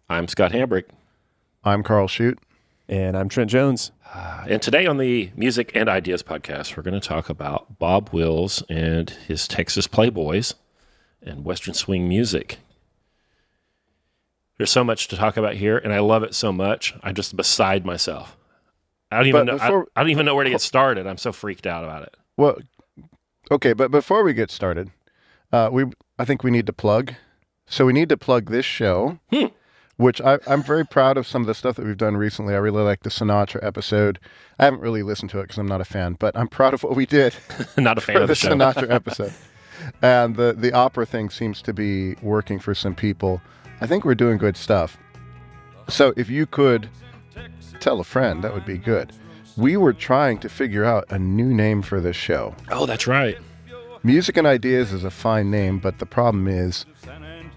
I'm Scott Hambrick. I'm Karl Shoot. And I'm Trent Jones. And today on the Music and Ideas podcast, we're going to talk about Bob Wills and his Texas Playboys and Western swing music. There's so much to talk about here, and I love it so much. I'm just beside myself. I don't even know where to get started. I'm so freaked out about it. Well, okay, but before we get started, I think we need to plug. So we need to plug this show, which I'm very proud of some of the stuff that we've done recently. I really like the Sinatra episode. I haven't really listened to it because I'm not a fan, but I'm proud of what we did. Not a fan of the show. Sinatra episode. And the opera thing seems to be working for some people. I think we're doing good stuff. So if you could tell a friend, that would be good. We were trying to figure out a new name for this show. Oh, that's right. Music and Ideas is a fine name, but the problem is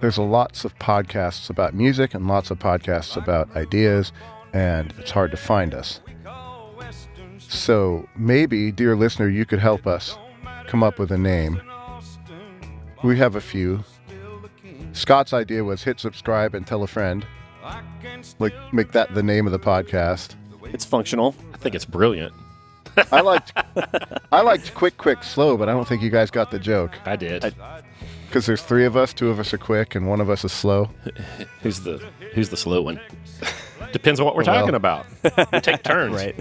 there's lots of podcasts about music and lots of podcasts about ideas, and it's hard to find us. So maybe, dear listener, you could help us come up with a name. We have a few. Scott's idea was hit subscribe and tell a friend. Like, make that the name of the podcast. It's functional. I think it's brilliant. I liked quick, slow, but I don't think you guys got the joke. I did. Because there's three of us, two of us are quick, and one of us is slow. Who's the slow one? Depends on what we're talking about. We take turns. Right.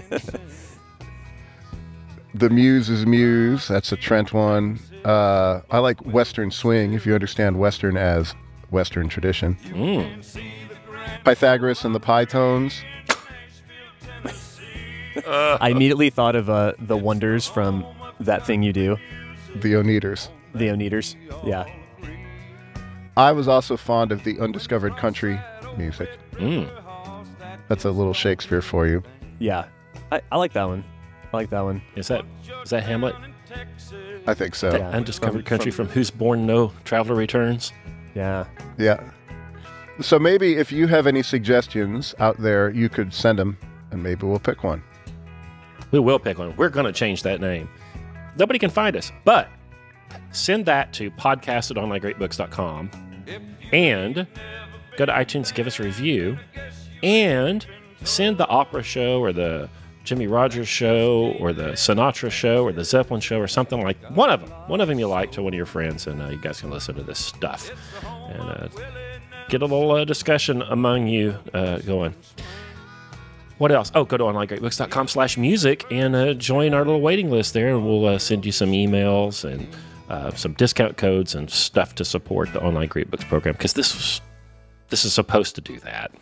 The Muse is Muse. That's a Trent one. I like Western swing, if you understand Western as Western tradition. Pythagoras and the Pytones. I immediately thought of the Wonders from That Thing You Do. The Oneaters. The Oneaters, yeah. I was also fond of the undiscovered country music. That's a little Shakespeare for you. Yeah, I like that one. Is that Hamlet? I think so. Yeah. Undiscovered country from whose born no traveler returns. Yeah. Yeah. So maybe if you have any suggestions out there, you could send them, and maybe we'll pick one. We will pick one. We're going to change that name. Nobody can find us, but send that to podcast@onlinegreatbooks.com and go to iTunes, give us a review, and send the opera show or the Jimmy Rogers show or the Sinatra show or the Zeppelin show or something like one of them you like to one of your friends, and you guys can listen to this stuff and get a little discussion among you going. What else? Oh, go to onlinegreatbooks.com/music and join our little waiting list there. We'll send you some emails and some discount codes and stuff to support the Online Great Books program, because this is supposed to do that.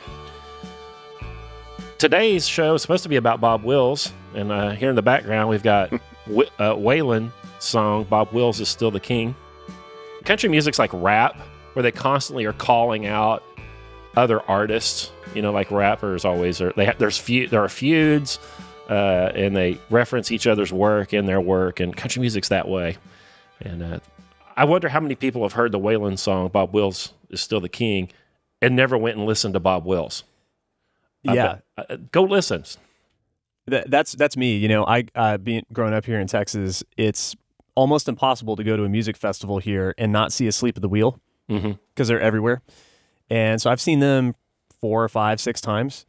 Today's show is supposed to be about Bob Wills, and here in the background we've got Waylon song, Bob Wills is Still the King. Country music's like rap, where they constantly are calling out other artists, like rappers always are. There are feuds, and they reference each other's work in their work, and country music's that way. And I wonder how many people have heard the Waylon song, Bob Wills is Still the King, and never went and listened to Bob Wills. Yeah. Go listen. That's me. I being growing up here in Texas, it's almost impossible to go to a music festival here and not see Asleep at the Wheel, because they're everywhere. And so I've seen them 4 or 5, 6 times,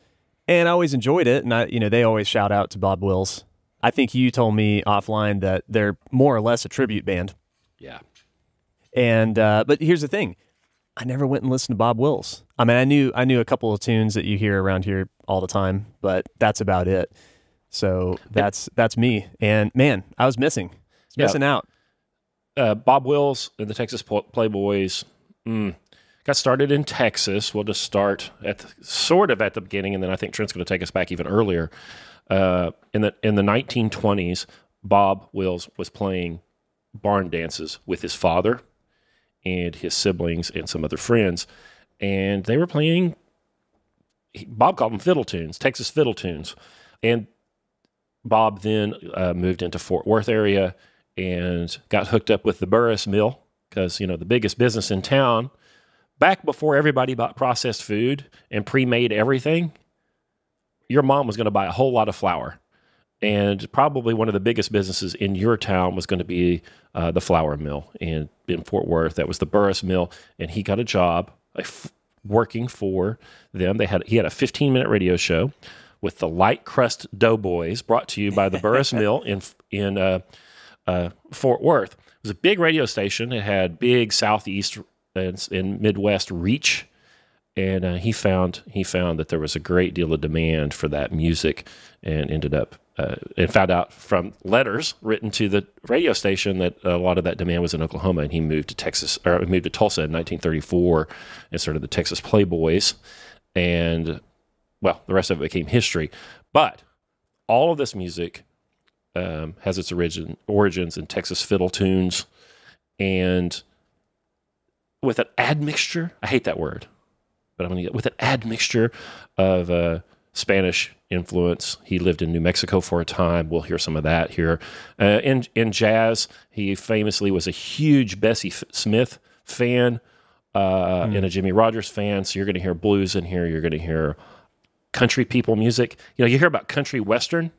and I always enjoyed it. And they always shout out to Bob Wills. I think you told me offline that they're more or less a tribute band. Yeah. And but here's the thing. I never went and listened to Bob Wills. I mean, I knew a couple of tunes that you hear around here all the time, but that's about it. So that's me. And man, I was missing out. Bob Wills and the Texas Playboys got started in Texas. We'll just start at the beginning, and then I think Trent's going to take us back even earlier. In the 1920s, Bob Wills was playing barn dances with his father and his siblings and some other friends, and they were playing, Bob called them fiddle tunes, Texas fiddle tunes. And Bob then moved into Fort Worth area and got hooked up with the Burris Mill, because, the biggest business in town, back before everybody bought processed food and pre-made everything, your mom was going to buy a whole lot of flour. And probably one of the biggest businesses in your town was going to be the flour mill. And in Fort Worth, that was the Burris Mill. And he got a job, working for them. He had a 15-minute radio show with the Light Crust Doughboys, brought to you by the Burris Mill in Fort Worth. It was a big radio station. It had big Southeast and Midwest reach, and he found that there was a great deal of demand for that music, and ended up and found out from letters written to the radio station that a lot of that demand was in Oklahoma, and he moved to Tulsa in 1934 and started the Texas Playboys, and well, the rest of it became history. But all of this music has its origins in Texas fiddle tunes, and with an admixture, I hate that word, but I'm going to get with an admixture of Spanish influence. He lived in New Mexico for a time. We'll hear some of that here. In jazz, he famously was a huge Bessie Smith fan and a Jimmy Rogers fan. So you're going to hear blues in here. You're going to hear country people music. You know, you hear about country western.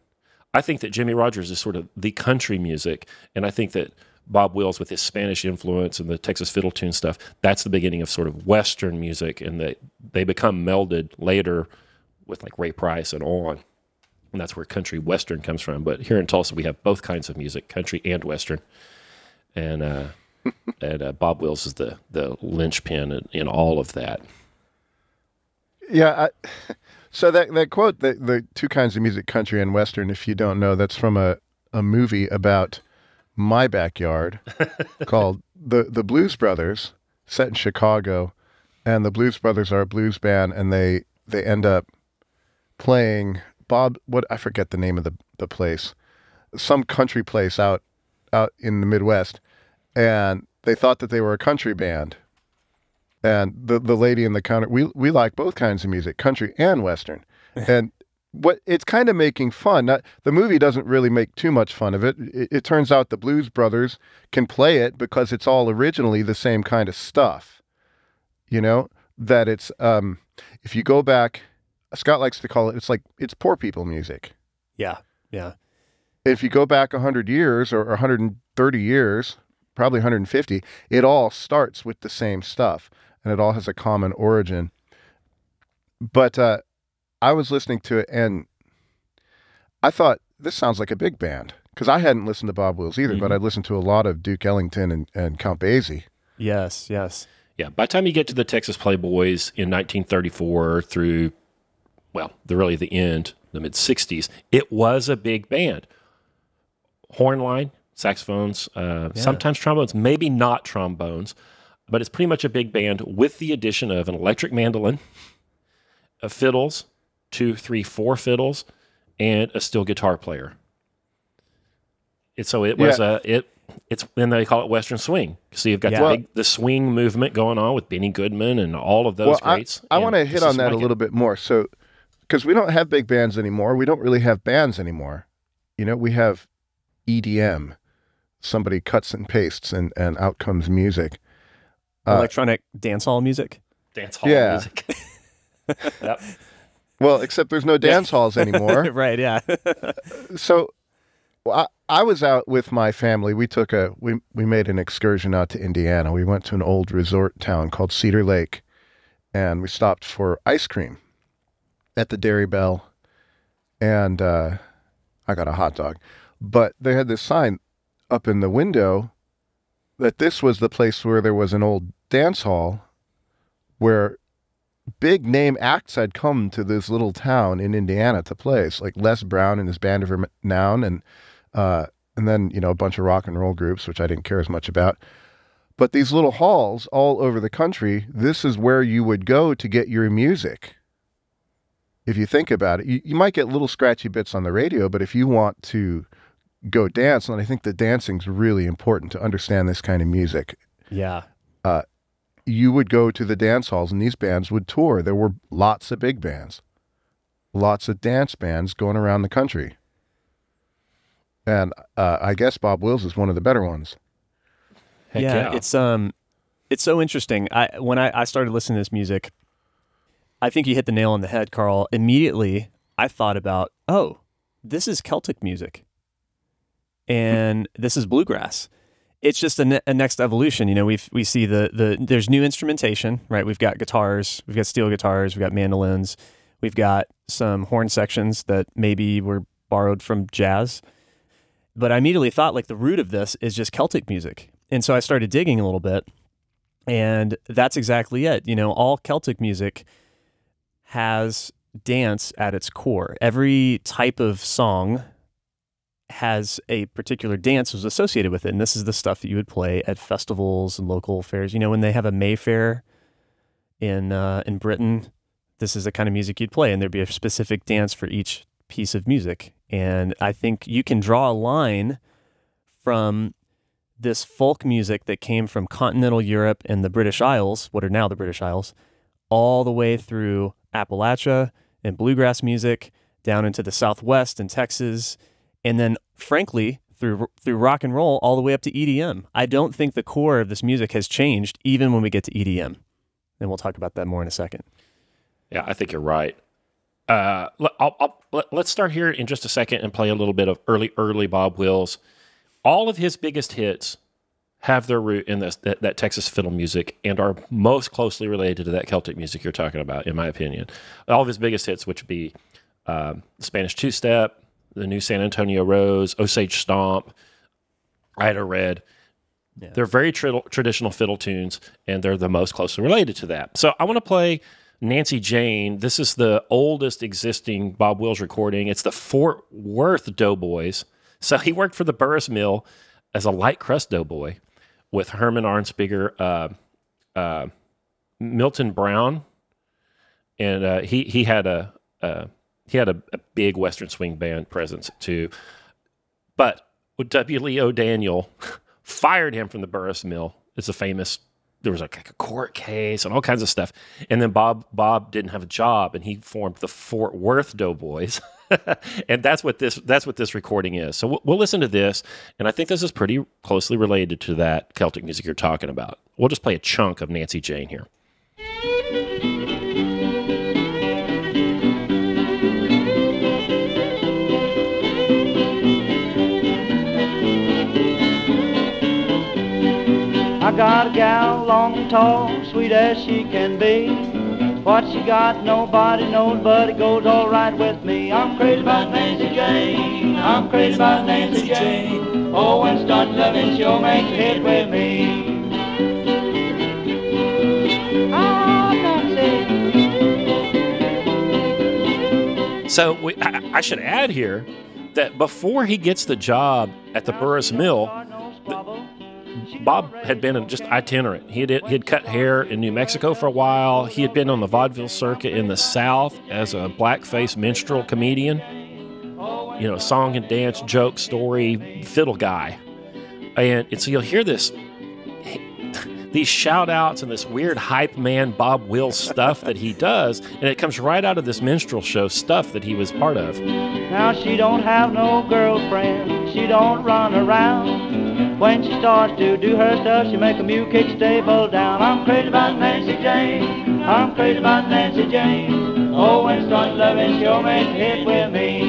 I think that Jimmy Rogers is sort of the country music, and I think that Bob Wills, with his Spanish influence and the Texas fiddle tune stuff, that's the beginning of sort of Western music, and they become melded later with like Ray Price and on, and that's where country Western comes from. But here in Tulsa, we have both kinds of music, country and Western, and Bob Wills is the linchpin in all of that. Yeah, so that quote, the two kinds of music, country and Western, if you don't know, that's from a movie about my backyard called the Blues Brothers, set in Chicago, and the Blues Brothers are a blues band, and they end up playing I forget the name of the place, some country place out in the Midwest, and they thought that they were a country band, and the lady in the counter, we like both kinds of music, country and Western, and it's kind of making fun. The movie doesn't really make too much fun of it. It turns out the Blues Brothers can play it because it's all originally the same kind of stuff. You know, that it's, if you go back, Scott likes to call it, it's poor people music. Yeah, yeah. If you go back 100 years or 130 years, probably 150, it all starts with the same stuff, and it all has a common origin. But I was listening to it, and I thought, this sounds like a big band, because I hadn't listened to Bob Wills either, but I'd listened to a lot of Duke Ellington and Count Basie. Yes. Yeah, by the time you get to the Texas Playboys in 1934 through, well, the end, the mid-'60s, it was a big band. Horn line, saxophones, sometimes trombones, maybe not trombones, but it's pretty much a big band with the addition of an electric mandolin, fiddles, 2, 3, 4 fiddles, and a steel guitar player. It's and they call it Western swing. So you've got the swing movement going on with Benny Goodman and all of those greats. I want to hit on that a little bit more. So, because we don't have big bands anymore, we don't really have bands anymore. You know, we have EDM. Somebody cuts and pastes, and out comes music. Electronic dance hall music. Music. Yep. Well, except there's no dance halls anymore. Right, yeah. So I was out with my family. We made an excursion out to Indiana. We went to an old resort town called Cedar Lake, and we stopped for ice cream at the Dairy Bell, and I got a hot dog. But they had this sign up in the window that this was the place where there was an old dance hall where big name acts had come to this little town in Indiana to play. It's like Les Brown and his Band of Renown, and then, you know, a bunch of rock and roll groups, which I didn't care as much about. But these little halls all over the country, this is where you would go to get your music. If you think about it, you might get little scratchy bits on the radio, but if you want to go dance, and I think the dancing's really important to understand this kind of music. Yeah. You would go to the dance halls, and these bands would tour. There were lots of big bands, lots of dance bands going around the country. And I guess Bob Wills is one of the better ones. Heck yeah. It's so interesting. When I started listening to this music, I think you hit the nail on the head, Karl. Immediately, I thought about, this is Celtic music, and this is bluegrass. it's just a next evolution. You know, we see there's new instrumentation, right? We've got guitars, we've got steel guitars, we've got mandolins, we've got some horn sections that maybe were borrowed from jazz. But I immediately thought, like, the root of this is just Celtic music. And so I started digging a little bit, and that's exactly it. You know, all Celtic music has dance at its core. Every type of song has a particular dance was associated with it. And this is the stuff that you would play at festivals and local fairs. You know, when they have a Mayfair in Britain, this is the kind of music you'd play, and there'd be a specific dance for each piece of music. And I think you can draw a line from this folk music that came from continental Europe and the British Isles, what are now the British Isles, all the way through Appalachia and bluegrass music down into the Southwest and Texas, and then, frankly, through rock and roll all the way up to EDM. I don't think the core of this music has changed even when we get to EDM. And we'll talk about that more in a second. Yeah, I think you're right. Let's start here in just a second and play a little bit of early Bob Wills. All of his biggest hits have their root in that Texas fiddle music and are most closely related to that Celtic music you're talking about, in my opinion. All of his biggest hits, which would be Spanish Two-Step, the new San Antonio Rose, Osage Stomp, Ida Red. Yeah. They're very traditional fiddle tunes, and they're the most closely related to that. So I want to play Nancy Jane. This is the oldest existing Bob Wills recording. It's the Fort Worth Doughboys. So he worked for the Burris Mill as a light crust doughboy with Herman Arnsperger, Milton Brown, and he had a big Western swing band presence too. But W. Leo Daniel fired him from the Burris Mill. It's a famous. There was like a court case and all kinds of stuff. And then Bob didn't have a job, and he formed the Fort Worth Doughboys. And that's what this recording is. So we'll listen to this, and I think this is pretty closely related to that Celtic music you're talking about. We'll just play a chunk of Nancy Jane here. I got a gal, long and tall, sweet as she can be. What she got, nobody knows, but it goes all right with me. I'm crazy about Nancy Jane. I'm crazy about Nancy Jane. Oh, when start loving, she'll make it hit with me. Oh, Nancy. So I should add here that before he gets the job at the Burris Mill, Bob had been just itinerant. He'd cut hair in New Mexico for a while. He had been on the vaudeville circuit in the South as a blackface minstrel comedian. You know, song and dance, joke, story, fiddle guy. And so you'll hear these shout-outs and this weird hype man Bob Wills stuff that he does, and it comes right out of this minstrel show stuff that he was part of. Now she don't have no girlfriend. She don't run around. When she starts to do her stuff, she make a mule kick stable down. I'm crazy about Nancy Jane. I'm crazy about Nancy Jane. Oh, when she starts loving, she'll make a hit with me.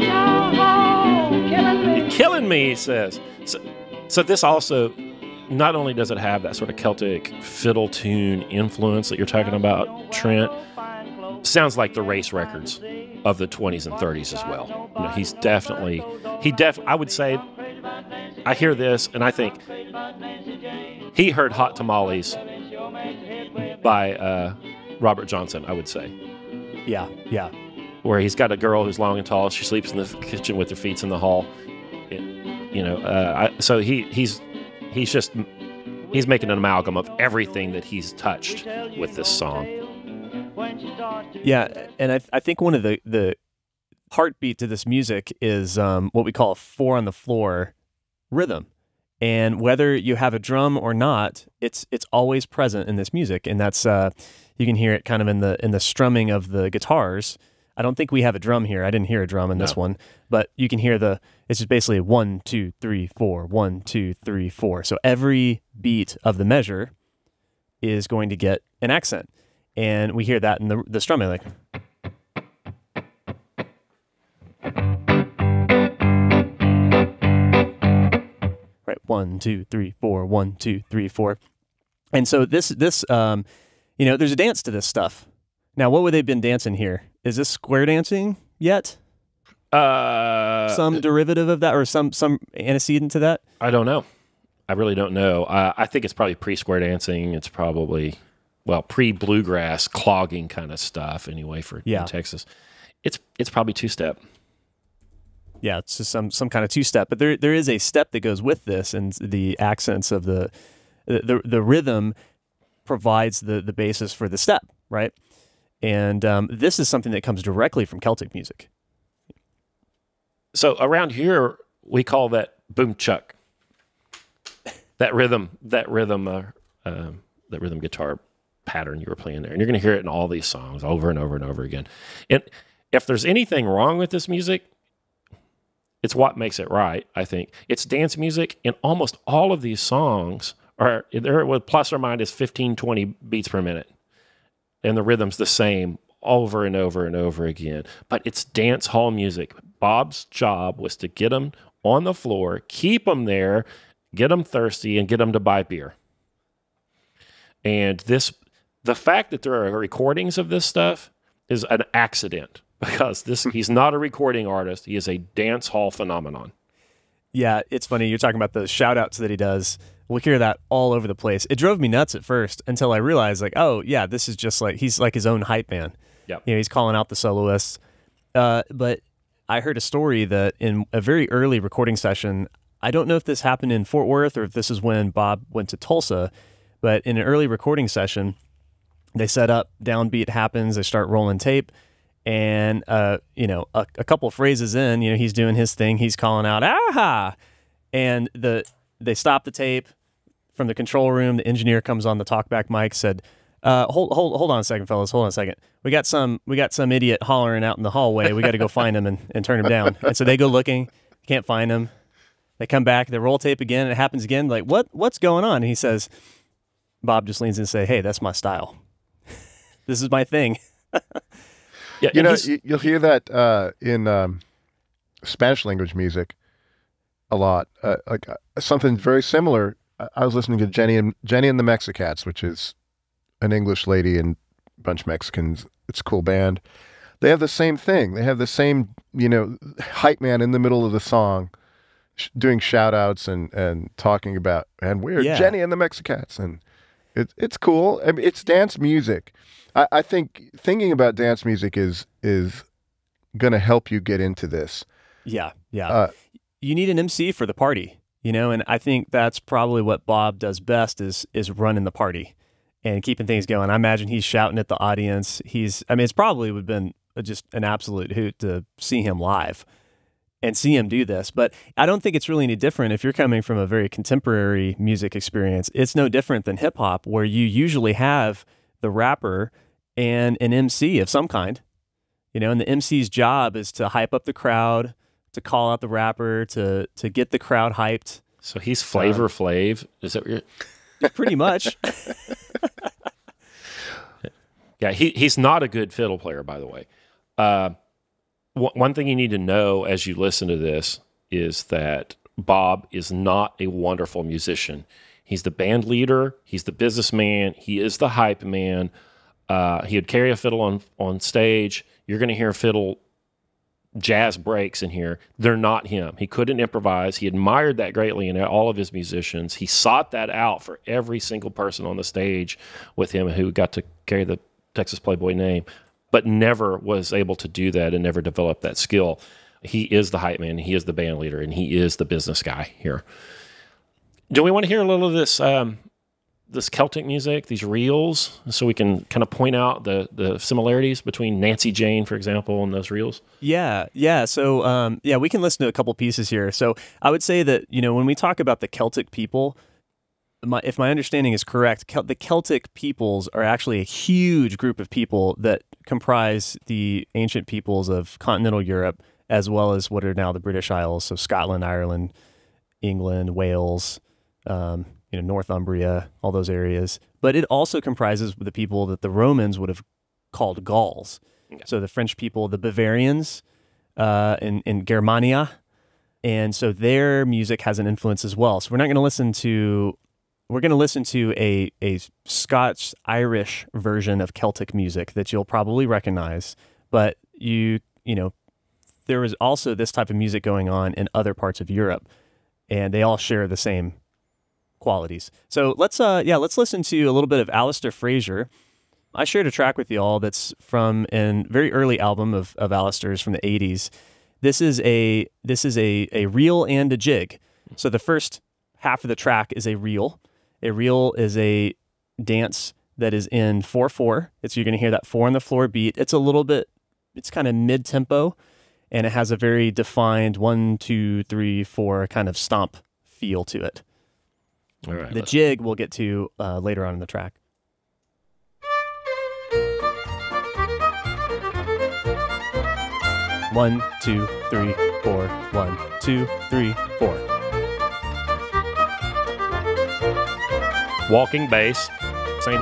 Oh, killing me. You're killing me, he says. So this also, not only does it have that sort of Celtic fiddle tune influence that you're talking about, Trent, sounds like the race records of the 20s and 30s as well. You know, he's definitely, I would say, I hear this and I think he heard Hot Tamales by Robert Johnson, I would say. Yeah. Where he's got a girl who's long and tall. She sleeps in the kitchen with her feet in the hall. So he's making an amalgam of everything that he's touched with this song. Yeah, and I think one of the heartbeat to this music is what we call a 4-on-the-floor rhythm. And whether you have a drum or not, it's always present in this music. And that's you can hear it kind of in the strumming of the guitars. I don't think we have a drum here. I didn't hear a drum in this one, but you can hear it's just basically 1, 2, 3, 4, 1, 2, 3, 4. So every beat of the measure is going to get an accent. And we hear that in the strumming, like. 1, 2, 3, 4, 1, 2, 3, 4. And so this there's a dance to this stuff. Now, what would they been dancing here? Is this square dancing yet? Some derivative of that, or some antecedent to that? I don't know. I really don't know. I think it's probably pre-square dancing. It's probably, pre-bluegrass clogging kind of stuff anyway in Texas. It's probably two-step. Yeah, it's just some kind of two-step. But there is a step that goes with this, and the accents of the rhythm provides the basis for the step, right? And this is something that comes directly from Celtic music. So around here, we call that boom chuck. That rhythm guitar pattern you were playing there, and you're going to hear it in all these songs over and over and over again. And if there's anything wrong with this music, it's what makes it right. I think it's dance music, and almost all of these songs they're with plus or minus 15, 20 beats per minute, and the rhythm's the same over and over and over again. But it's dance hall music. Bob's job was to get them on the floor, keep them there, get them thirsty, and get them to buy beer. And the fact that there are recordings of this stuff is an accident, because he's not a recording artist. He is a dance hall phenomenon. Yeah, it's funny. You're talking about the shout-outs that he does. We'll hear that all over the place. It drove me nuts at first until I realized, like, oh, yeah, this is just like, he's like his own hype man. Yep. He's calling out the soloists. But I heard a story that in a very early recording session, I don't know if this happened in Fort Worth or if this is when Bob went to Tulsa, but in an early recording session, they set up, downbeat happens, they start rolling tape, and a couple phrases in, he's doing his thing, he's calling out, aha! And they stop the tape from the control room, the engineer comes on the talkback mic, said, hold on a second, fellas, hold on a second. We got some idiot hollering out in the hallway. We got to go find him and turn him down. And so they go looking, can't find him. They come back, they roll tape again, it happens again. Like, what's going on? And he says, Bob just leans in and say, hey, that's my style. This is my thing. Yeah, you'll hear that in Spanish language music a lot. Something very similar. I was listening to Jenny and the Mexicats, which is an English lady and a bunch of Mexicans. It's a cool band. They have the same thing. They have the same, hype man in the middle of the song doing shout outs and talking about, and we're Jenny and the Mexicats. And it's cool. I mean, it's dance music. I think thinking about dance music is going to help you get into this. Yeah. You need an MC for the party, and I think that's probably what Bob does best is running the party and keeping things going. I imagine he's shouting at the audience. It's probably would have been just an absolute hoot to see him live and see him do this. But I don't think it's really any different if you're coming from a very contemporary music experience. It's no different than hip hop, where you usually have the rapper and an MC of some kind, and the MC's job is to hype up the crowd, to call out the rapper, to get the crowd hyped. So he's Flavor Flav. Is that what you're... Pretty much. Yeah, he's not a good fiddle player, by the way. One thing you need to know as you listen to this is that Bob is not a wonderful musician. He's the band leader. He's the businessman. He is the hype man. He would carry a fiddle on stage. You're going to hear fiddle jazz breaks in here. They're not him. He couldn't improvise. He admired that greatly in all of his musicians. He sought that out for every single person on the stage with him who got to carry the Texas Playboy name, but never was able to do that and never developed that skill. He is the hype man. He is the band leader, and he is the business guy here. Do we want to hear a little of this Celtic music, these reels, so we can kind of point out the similarities between Nancy Jane, for example, and those reels? Yeah. So, we can listen to a couple pieces here. So I would say that, when we talk about the Celtic people, if my understanding is correct, the Celtic peoples are actually a huge group of people that comprise the ancient peoples of continental Europe, as well as what are now the British Isles, so Scotland, Ireland, England, Wales, Northumbria, all those areas. But it also comprises the people that the Romans would have called Gauls. Okay. So the French people, the Bavarians in Germania, and so their music has an influence as well. So we're going to listen to a Scots-Irish version of Celtic music that you'll probably recognize, but you know, there was also this type of music going on in other parts of Europe, and they all share the same qualities. So let's listen to a little bit of Alistair Fraser. I shared a track with you all that's from a very early album of Alistair's from the 80s. This is a reel and a jig. So the first half of the track is a reel. A reel is a dance that is in 4/4. You're going to hear that 4 on the floor beat. It's kind of mid-tempo, and it has a very defined 1, 2, 3, 4 kind of stomp feel to it. All right. The jig we'll get to later on in the track. One, 2, 3, 4. 1, 2, 3, 4. Walking bass. Same.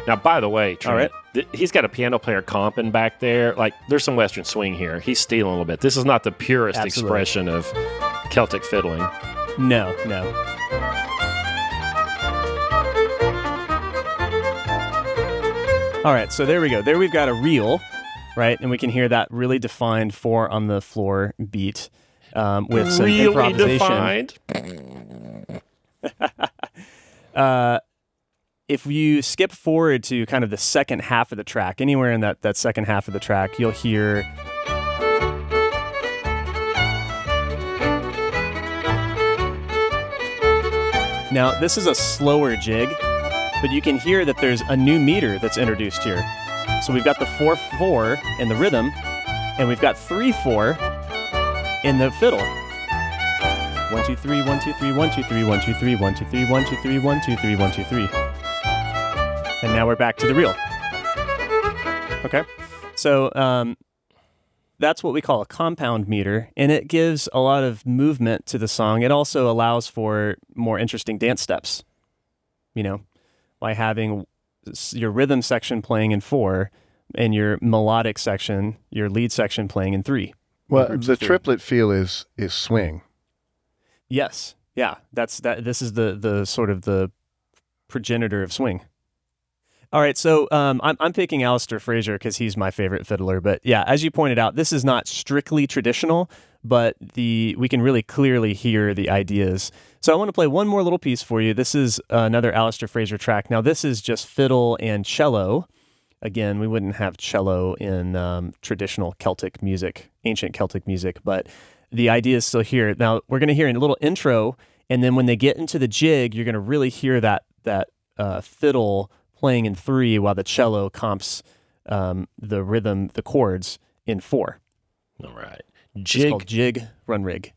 Now, by the way, Trent, he's got a piano player comping back there. Like, there's some Western swing here. He's stealing a little bit. This is not the purest expression of Celtic fiddling. No. All right, so there we go. There we've got a reel, right? And we can hear that really defined 4 on the floor beat with some really improvisation. Defined? If you skip forward to kind of the second half of the track, anywhere in that second half of the track, you'll hear now, this is a slower jig, but you can hear that there's a new meter that's introduced here. So we've got the 4/4 in the rhythm, and we've got 3/4 in the fiddle. 1 2 3 1 2 3 1 2 3 1 2 3 1 2 3 1 2 3 1 2 3 1 2 3. And now we're back to the reel. Okay, so that's what we call a compound meter, and it gives a lot of movement to the song. It also allows for more interesting dance steps, by having your rhythm section playing in 4 and your melodic section, your lead section playing in 3. Well, the triplet feel is swing. Yes. Yeah. This is the sort of the progenitor of swing. All right, so I'm picking Alistair Fraser because he's my favorite fiddler. But yeah, as you pointed out, this is not strictly traditional, but we can really clearly hear the ideas. So I want to play one more little piece for you. This is another Alistair Fraser track. Now, this is just fiddle and cello. Again, we wouldn't have cello in traditional Celtic music, ancient Celtic music, but the idea is still here. Now, we're going to hear a little intro, and then when they get into the jig, you're going to really hear that fiddle playing in 3 while the cello comps the rhythm, the chords in 4. All right. It's called Jig, Run Rig.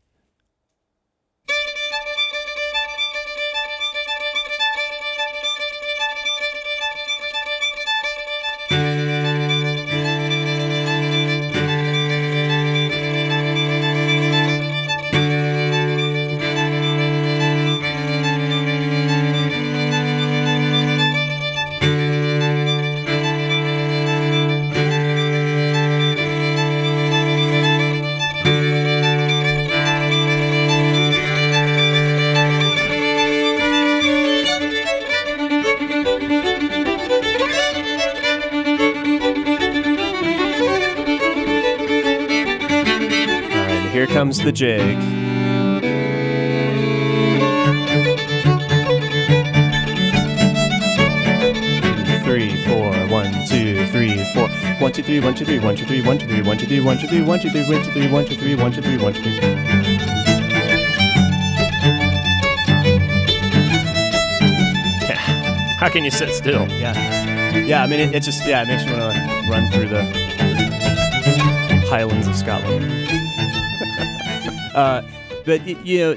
Here comes the jig. Three, 4, 1, 2, 3, 4. 1, 2, 3, 1, 2, 3, 1, 2, 3, 1, 2, 3, 1, 2, 3, 1, 2, 3, 1, 2, 3, 1, 2, 3, 1, 2, 3, 1, 2, 3, 1, 2, 3. How can you sit still? Yeah. I mean, it just it makes you want to run through the Highlands of Scotland. But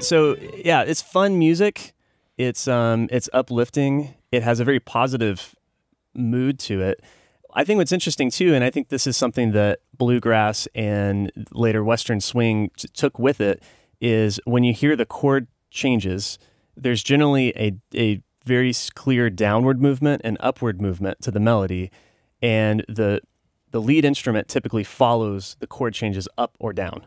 so yeah, it's fun music. It's uplifting. It has a very positive mood to it. I think what's interesting too, and I think this is something that bluegrass and later Western swing took with it, is when you hear the chord changes, there's generally a very clear downward movement and upward movement to the melody, and the lead instrument typically follows the chord changes up or down.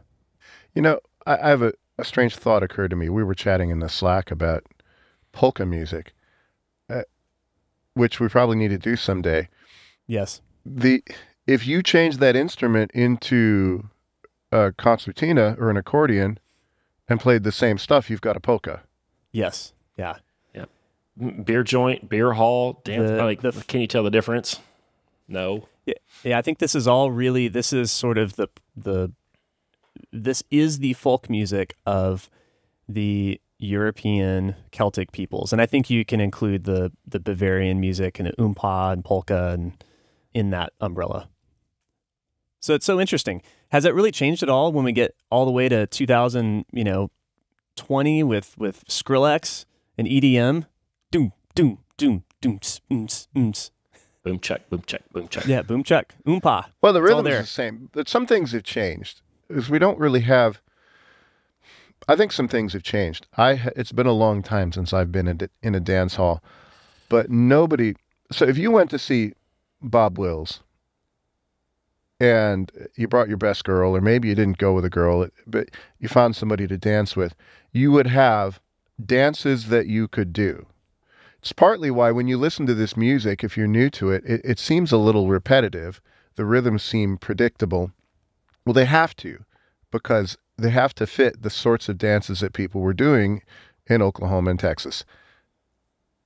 You know, I have a strange thought occurred to me. We were chatting in the Slack about polka music, which we probably need to do someday. Yes. If you change that instrument into a concertina or an accordion and played the same stuff, you've got a polka. Yes. Yeah. Yeah. Beer joint, beer hall, dance. Can you tell the difference? No. Yeah. I think this is all really. This is sort of this is the folk music of the European Celtic peoples, and I think you can include the Bavarian music and the oompa and polka and in that umbrella. So it's so interesting. Has it really changed at all when we get all the way to 2020 with Skrillex and EDM? Doom, doom, doom, doom, Boom check, boom check, boom check. Yeah, boom check, oompa. Well, the rhythm is the same, but some things have changed. Is we don't really have. I think some things have changed. It's been a long time since I've been in a dance hall, but nobody. So if you went to see Bob Wills, and you brought your best girl, or maybe you didn't go with a girl, but you found somebody to dance with, you would have dances that you could do. It's partly why when you listen to this music, if you're new to it, it seems a little repetitive. The rhythms seem predictable. Well, they have to, because they have to fit the sorts of dances that people were doing in Oklahoma and Texas.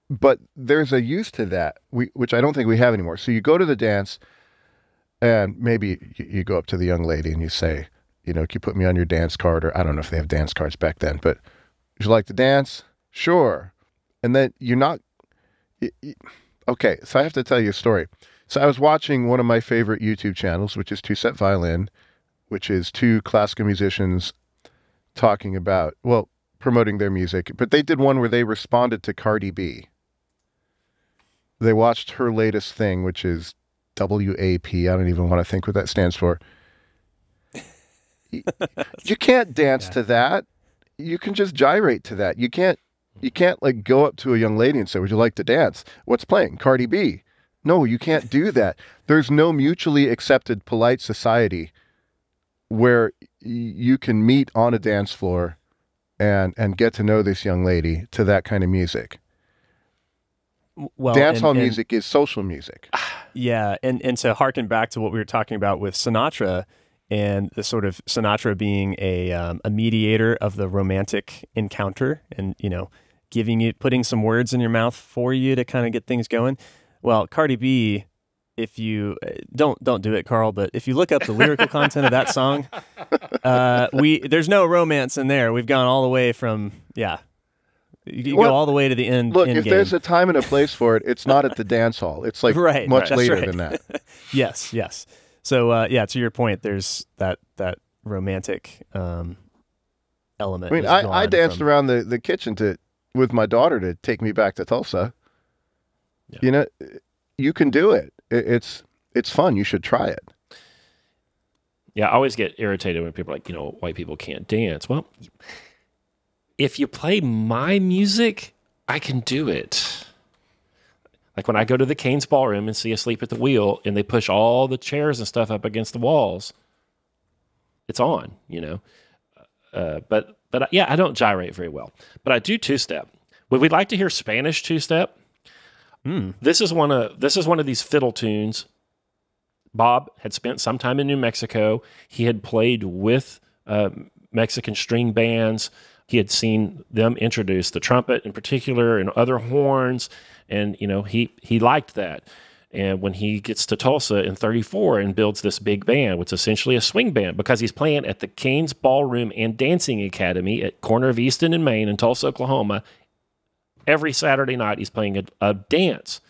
But there's a use to that, which I don't think we have anymore. So you go to the dance, and maybe you go up to the young lady and you say, can you put me on your dance card? Or I don't know if they have dance cards back then, but would you like to dance? Sure. And then you're not... Okay, so I have to tell you a story. So I was watching one of my favorite YouTube channels, which is Two Set Violin, which is two classical musicians talking about, promoting their music. But they did one where they responded to Cardi B. They watched her latest thing, which is WAP. I don't even want to think what that stands for. You can't dance to that. You can just gyrate to that. You can't like go up to a young lady and say, would you like to dance? What's playing? Cardi B. No, you can't do that. There's no mutually accepted polite society where you can meet on a dance floor and get to know this young lady to that kind of music. Well, dance hall music is social music. Yeah, and to harken back to what we were talking about with Sinatra, and the sort of Sinatra being a mediator of the romantic encounter, and putting some words in your mouth for you to kind of get things going. Well, Cardi B, if you don't do it, Karl, but if you look up the lyrical content of that song, there's no romance in there. We've gone all the way from you go all the way to the end. Look, if there's a time and a place for it, it's not at the dance hall. It's like much later than that. Yes. So to your point, there's that romantic element. I mean, I danced around the kitchen with my daughter to take me back to Tulsa. Yeah. You can do it. It's fun. You should try it. Yeah, I always get irritated when people are like, white people can't dance. Well, if you play my music, I can do it. Like when I go to the Cain's Ballroom and see Asleep at the Wheel, and they push all the chairs and stuff up against the walls, it's on, But I don't gyrate very well. But I do two-step. Would we like to hear Spanish two-step? This is one of these fiddle tunes. Bob had spent some time in New Mexico. He had played with Mexican string bands. He had seen them introduce the trumpet in particular and other horns, and he liked that. And when he gets to Tulsa in 34 and builds this big band, which is essentially a swing band, because he's playing at the Cain's Ballroom and Dancing Academy at corner of Easton and Main in Tulsa, Oklahoma. Every Saturday night, he's playing a dance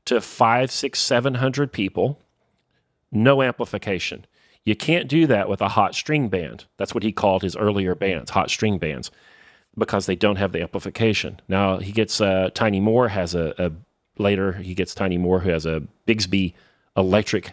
to 500, 600, 700 people, no amplification. You can't do that with a hot string band. That's what he called his earlier bands, hot string bands, because they don't have the amplification. Now he gets Tiny Moore later he gets Tiny Moore, who has a Bigsby electric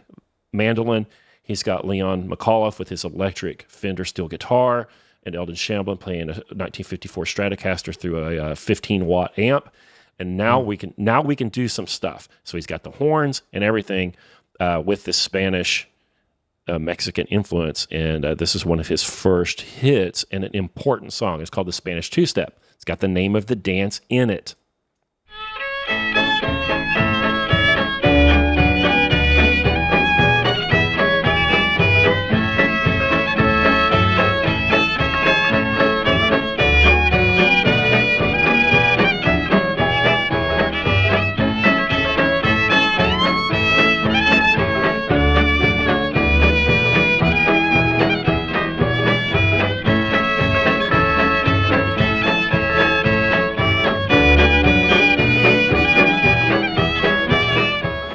mandolin. He's got Leon McAuliffe with his electric Fender steel guitar, and Eldon Shamblin playing a 1954 Stratocaster through a 15-watt amp. And now we can do some stuff. So he's got the horns and everything with this Spanish Mexican influence, and this is one of his first hits and an important song. It's called the Spanish Two-Step. It's got the name of the dance in it.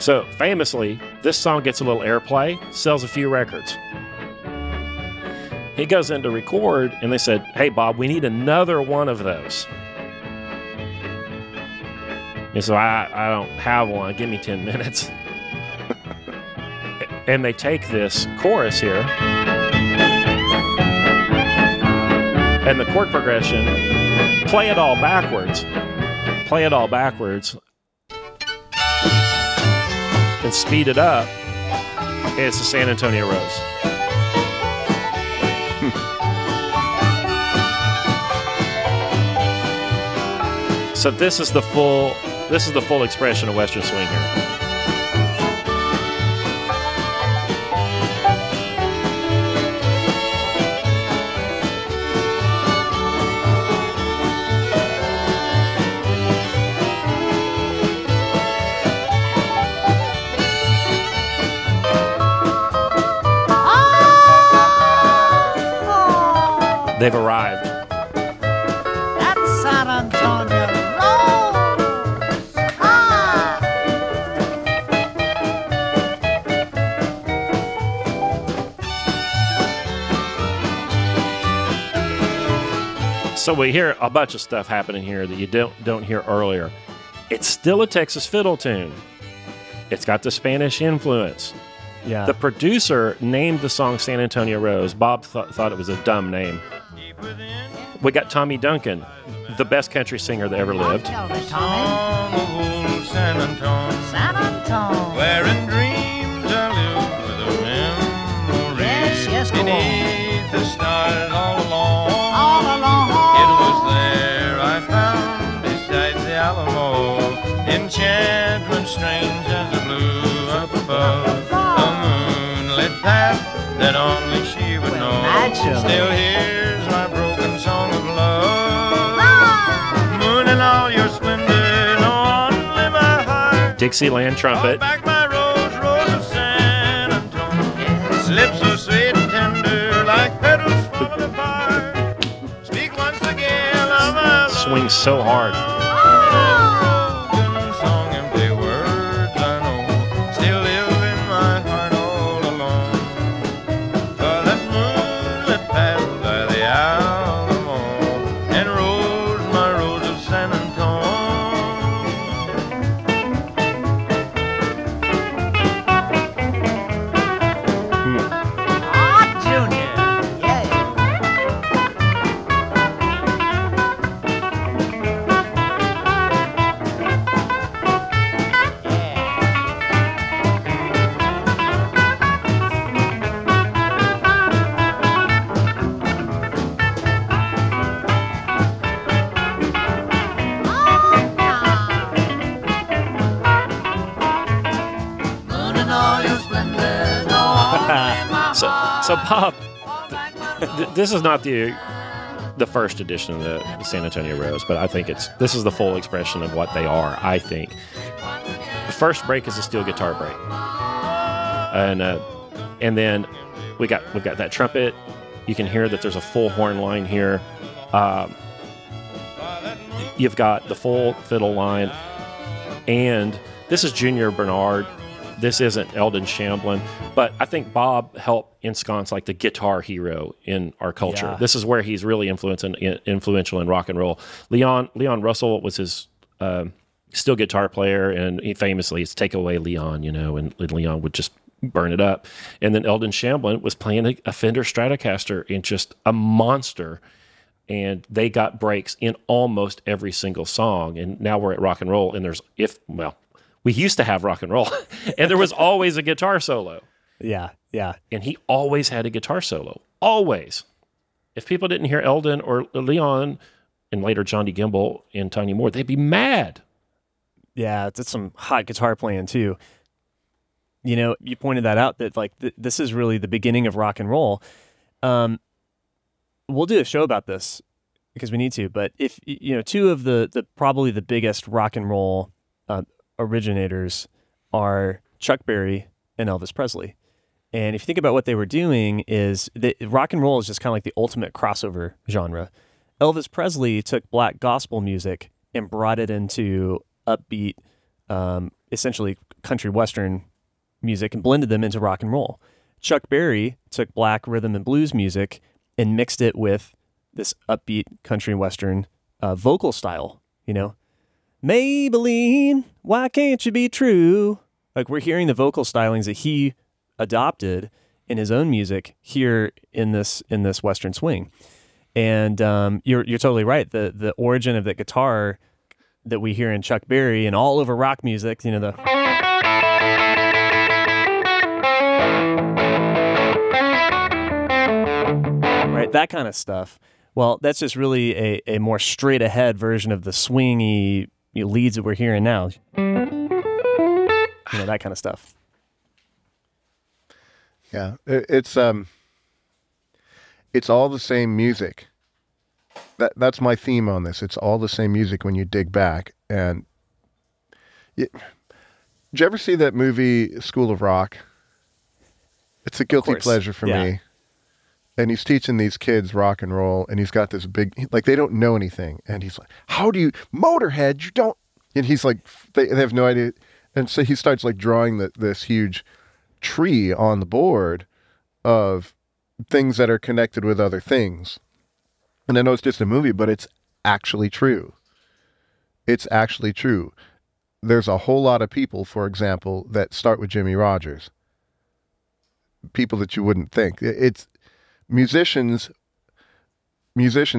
So famously, this song gets a little airplay, sells a few records. He goes in to record, and they said, "Hey, Bob, we need another one of those." He said, I don't have one. Give me 10 minutes. And they take this chorus here, and the chord progression, play it all backwards, and speed it up, and it's the San Antonio Rose. So this is the full expression of Western swing here. They've arrived. That's San Antonio Rose. Ah. So we hear a bunch of stuff happening here that you don't hear earlier. It's still a Texas fiddle tune. It's got the Spanish influence. Yeah. The producer named the song San Antonio Rose. Bob thought it was a dumb name. We got Tommy Duncan, the best country singer that ever lived. Tell me, Tommy. San Antone, San Antone. where in dreams I live with a memory. Yes, go on. Beneath the stars all along. All along. It was there I found beside the Alamo enchantment strange as the blue up above. A moonlit path that only she would know. naturally. Still hears my broken song of love. Moon in all your splendor, no only my heart. Dixieland trumpet. Hold back my rose, rose of San Antonio. Lips so sweet and tender, like petals falling apart. Speak once again of my love. Swings so hard. Broken song, empty words I know, still live in my heart all alone. For that moonlit path by the Alamo, and rose, my rose of San Antonio. Ah, Junior. Yeah. Moon in all your splendor, no one in my So Bob, this is not the first edition of the San Antonio Rose, but I think this is the full expression of what they are. I think the first break is a steel guitar break, and then we've got that trumpet. You can hear that there's a full horn line here. You've got the full fiddle line, and this is Junior Bernard. This isn't Eldon Shamblin, but I think Bob helped ensconce like the guitar hero in our culture. Yeah. This is where he's really influential in rock and roll. Leon Russell was his still guitar player, and he famously, it's Take Away Leon, and Leon would just burn it up. And then Eldon Shamblin was playing a Fender Stratocaster and just a monster. And they got breaks in almost every single song. And now we're at rock and roll, and we used to have rock and roll, and there was always a guitar solo. Yeah. And he always had a guitar solo. Always. If people didn't hear Eldon or Leon, and later John D. Gimble and Tiny Moore, they'd be mad. Yeah, that's some hot guitar playing too. You pointed that out, that like this is really the beginning of rock and roll. We'll do a show about this because we need to. But if two of the probably the biggest rock and roll originators are Chuck Berry and Elvis Presley. And if you think about what they were doing, is that rock and roll is just kind of like the ultimate crossover genre. Elvis Presley took black gospel music and brought it into upbeat, essentially country western music, and blended them into rock and roll. Chuck Berry took black rhythm and blues music and mixed it with this upbeat country western vocal style. Maybelline, why can't you be true? Like, we're hearing the vocal stylings that he adopted in his own music here in this western swing. And you're totally right. The origin of the guitar that we hear in Chuck Berry and all over rock music, the right, that kind of stuff. Well, that's just really a more straight ahead version of the swingy leads that we're hearing now. That kind of stuff. Yeah, it's all the same music. That's my theme on this. It's all the same music when you dig back. And did you ever see that movie School of Rock? It's a guilty pleasure for me. And he's teaching these kids rock and roll, and he's got this big, like, they don't know anything. And he's like, how do you, Motorhead, you don't, and he's like, they have no idea. And so he starts like drawing this huge tree on the board of things that are connected with other things. And I know it's just a movie, but it's actually true. It's actually true. There's a whole lot of people, for example, that start with Jimmy Rogers. People that you wouldn't think. It's musicians.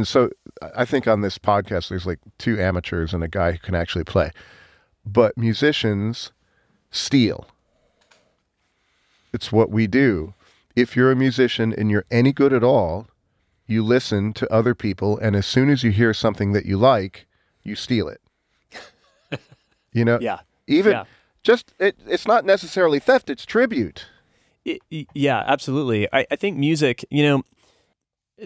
So I think on this podcast, there's like 2 amateurs and a guy who can actually play. But musicians steal. It's what we do. If you're a musician and you're any good at all, you listen to other people, and as soon as you hear something that you like, you steal it. Yeah. It's not necessarily theft, it's tribute. Yeah, absolutely. I think music,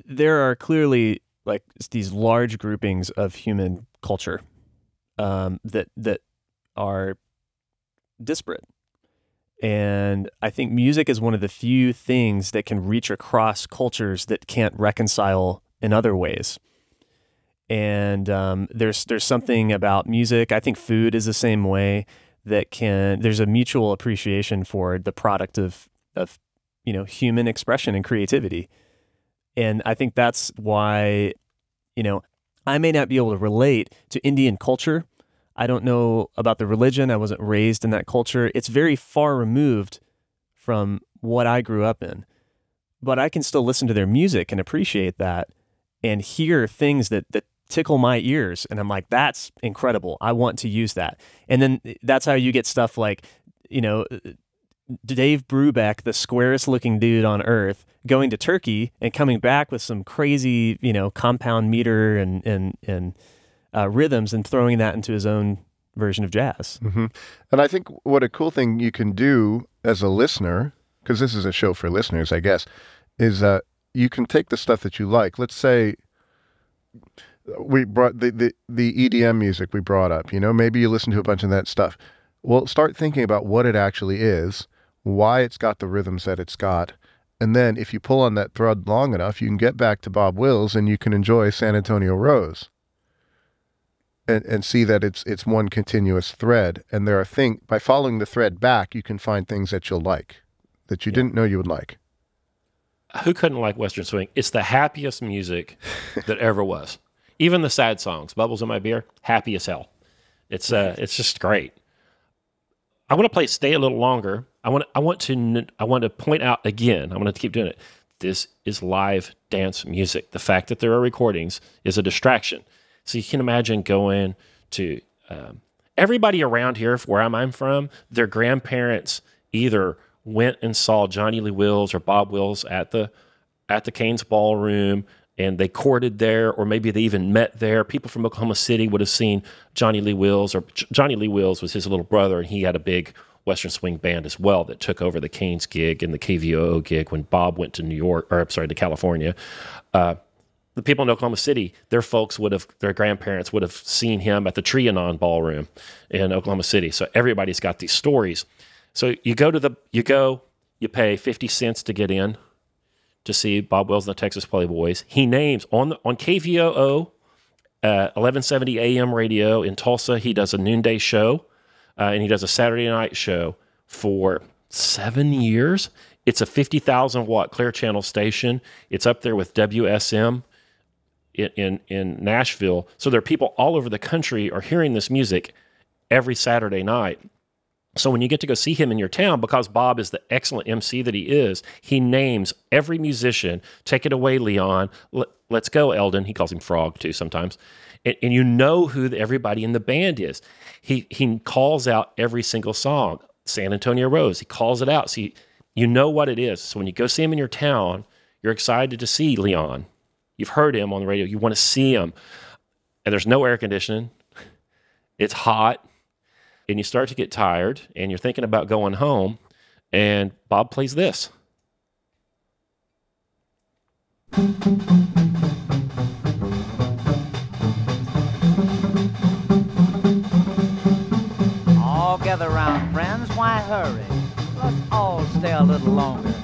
there are clearly like these large groupings of human culture that are disparate. And I think music is one of the few things that can reach across cultures that can't reconcile in other ways. And there's something about music. I think food is the same way, there's a mutual appreciation for the product of human expression and creativity. And I think that's why, I may not be able to relate to Indian culture. I don't know about the religion. I wasn't raised in that culture. It's very far removed from what I grew up in. But I can still listen to their music and appreciate that and hear things that tickle my ears. And I'm like, that's incredible. I want to use that. And then that's how you get stuff like, Dave Brubeck, the squarest looking dude on earth, going to Turkey and coming back with some crazy, compound meter and rhythms and throwing that into his own version of jazz. Mm-hmm. And I think what a cool thing you can do as a listener, because this is a show for listeners, I guess, is you can take the stuff that you like. Let's say we brought the EDM music we brought up, maybe you listen to a bunch of that stuff. Well, start thinking about what it actually is, why it's got the rhythms that it's got. And then if you pull on that thread long enough, you can get back to Bob Wills and you can enjoy San Antonio Rose. And see that it's one continuous thread. And there are things, by following the thread back, you can find things that you'll like, that you didn't know you would like. Who couldn't like Western Swing? It's the happiest music that ever was. Even the sad songs, Bubbles in My Beer, happy as hell. It's just great. I want to play "Stay a Little Longer." I want to point out again. I'm going to keep doing it. This is live dance music. The fact that there are recordings is a distraction. So you can imagine going to everybody around here, where I'm from, their grandparents either went and saw Johnny Lee Wills or Bob Wills at the Cain's Ballroom, and they courted there, or maybe they even met there. People from Oklahoma City would have seen Johnny Lee Wills, or Johnny Lee Wills was his little brother, and he had a big Western swing band as well that took over the Cain's gig and the KVOO gig when Bob went to to California. The people in Oklahoma City, their grandparents would have seen him at the Trianon Ballroom in Oklahoma City. So everybody's got these stories. So you pay 50 cents to get in to see Bob Wills and the Texas Playboys. He names on KVOO, 1170 AM radio in Tulsa. He does a noonday show, and he does a Saturday night show for 7 years. It's a 50,000 watt Clear Channel station. It's up there with WSM in Nashville. So there are people all over the country are hearing this music every Saturday night. So when you get to go see him in your town, because Bob is the excellent MC that he is, he names every musician. Take it away, Leon. Let's go, Eldon. He calls him Frog too sometimes. And you know who everybody in the band is. He calls out every single song. San Antonio Rose, he calls it out. So you know what it is. So when you go see him in your town, you're excited to see Leon. You've heard him on the radio. You want to see him. And there's no air conditioning. It's hot. And you start to get tired, and you're thinking about going home, and Bob plays this. All gather round, friends, why hurry? Let's all stay a little longer.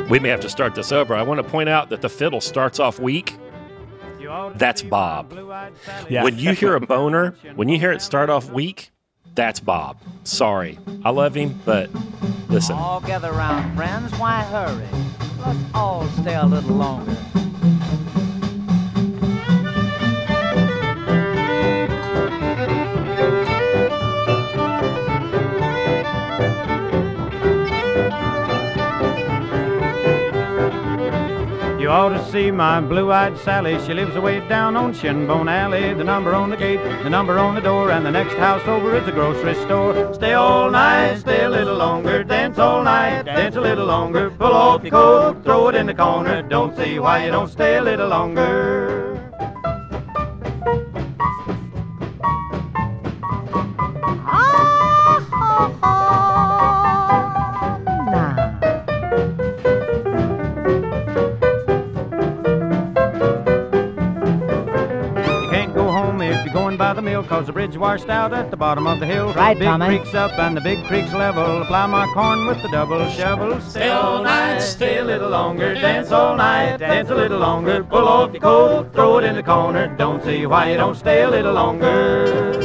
We may have to start this over. I want to point out that the fiddle starts off weak. That's Bob. Yeah. When you hear a boner, when you hear it start off weak, that's Bob. Sorry. I love him, but listen. All gather round, friends, why hurry? Let's all stay a little longer. You ought to see my blue-eyed Sally. She lives away down on Shinbone Alley. The number on the gate, the number on the door, and the next house over is a grocery store. Stay all night, stay a little longer. Dance all night, dance a little longer. Pull off your coat, throw it in the corner. Don't see why you don't stay a little longer. Cause the bridge washed out at the bottom of the hill. Right, big Tommy. creek's up and the big creek's level. Plow my corn with the double shovel. Stay all night, stay a little longer. Dance all night, dance a little longer. Pull off your coat, throw it in the corner. Don't see why you don't stay a little longer.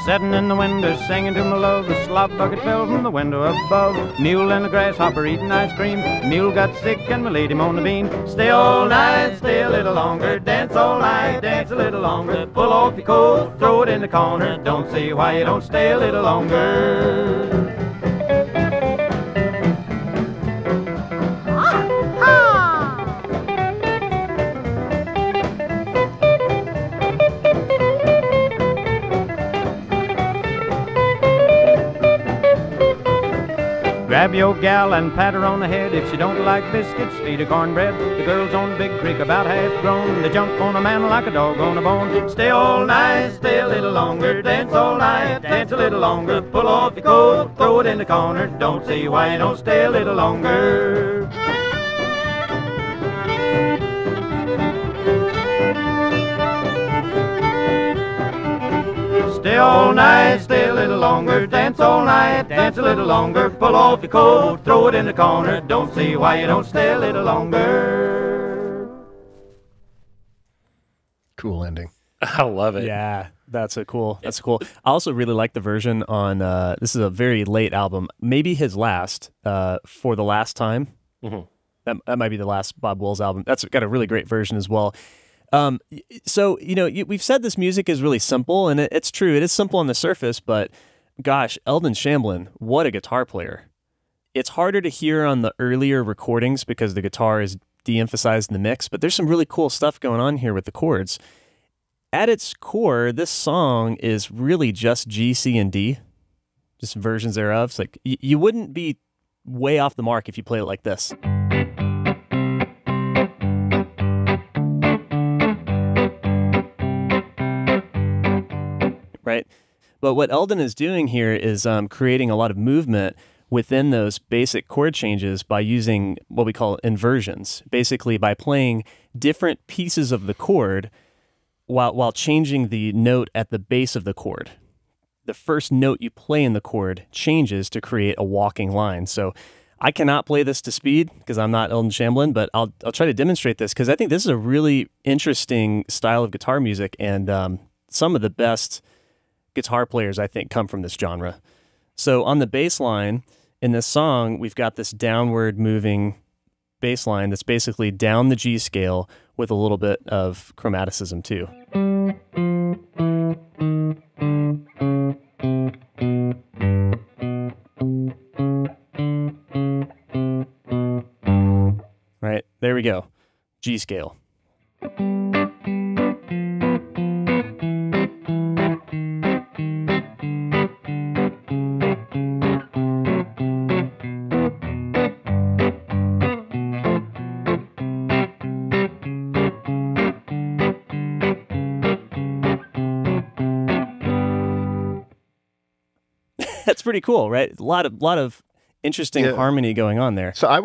Sitting in the window, singing to my love. The slop bucket fell from the window above. Mule and the grasshopper eating ice cream. Mule got sick and we laid him on the bean. Stay all night, stay a little longer. Dance all night, dance a little longer. Pull off your coat, throw it in the corner. Don't see why you don't stay a little longer. Grab your gal and pat her on the head. If she don't like biscuits, feed her cornbread. The girls on Big Creek about half grown. They jump on a man like a dog on a bone. Stay all night, stay a little longer. Dance all night, dance a little longer. Pull off your coat, throw it in the corner. Don't see why you don't stay a little longer. Stay all night, stay a little longer, dance all night, dance a little longer, pull off your coat, throw it in the corner, don't see why you don't stay a little longer. Cool ending. I love it. Yeah, that's cool. I also really like the version on, this is a very late album, maybe his last, For the Last Time. Mm-hmm. That might be the last Bob Wills album. That's got a really great version as well. So, we've said this music is really simple, and it's true. It is simple on the surface, but gosh, Eldon Shamblin, what a guitar player. It's harder to hear on the earlier recordings because the guitar is de-emphasized in the mix, but there's some really cool stuff going on here with the chords. At its core, this song is really just G, C, and D, just versions thereof. It's like you wouldn't be way off the mark if you play it like this. Right? But what Eldon is doing here is creating a lot of movement within those basic chord changes by using what we call inversions, basically by playing different pieces of the chord while changing the note at the base of the chord. The first note you play in the chord changes to create a walking line. So I cannot play this to speed because I'm not Eldon Shamblin, but I'll try to demonstrate this because I think this is a really interesting style of guitar music, and some of the best guitar players, I think, come from this genre. So on the bass line in this song, we've got this downward moving bass line that's basically down the G scale with a little bit of chromaticism too. Right, there we go. G scale. That's pretty cool, right? A lot of interesting harmony going on there. So I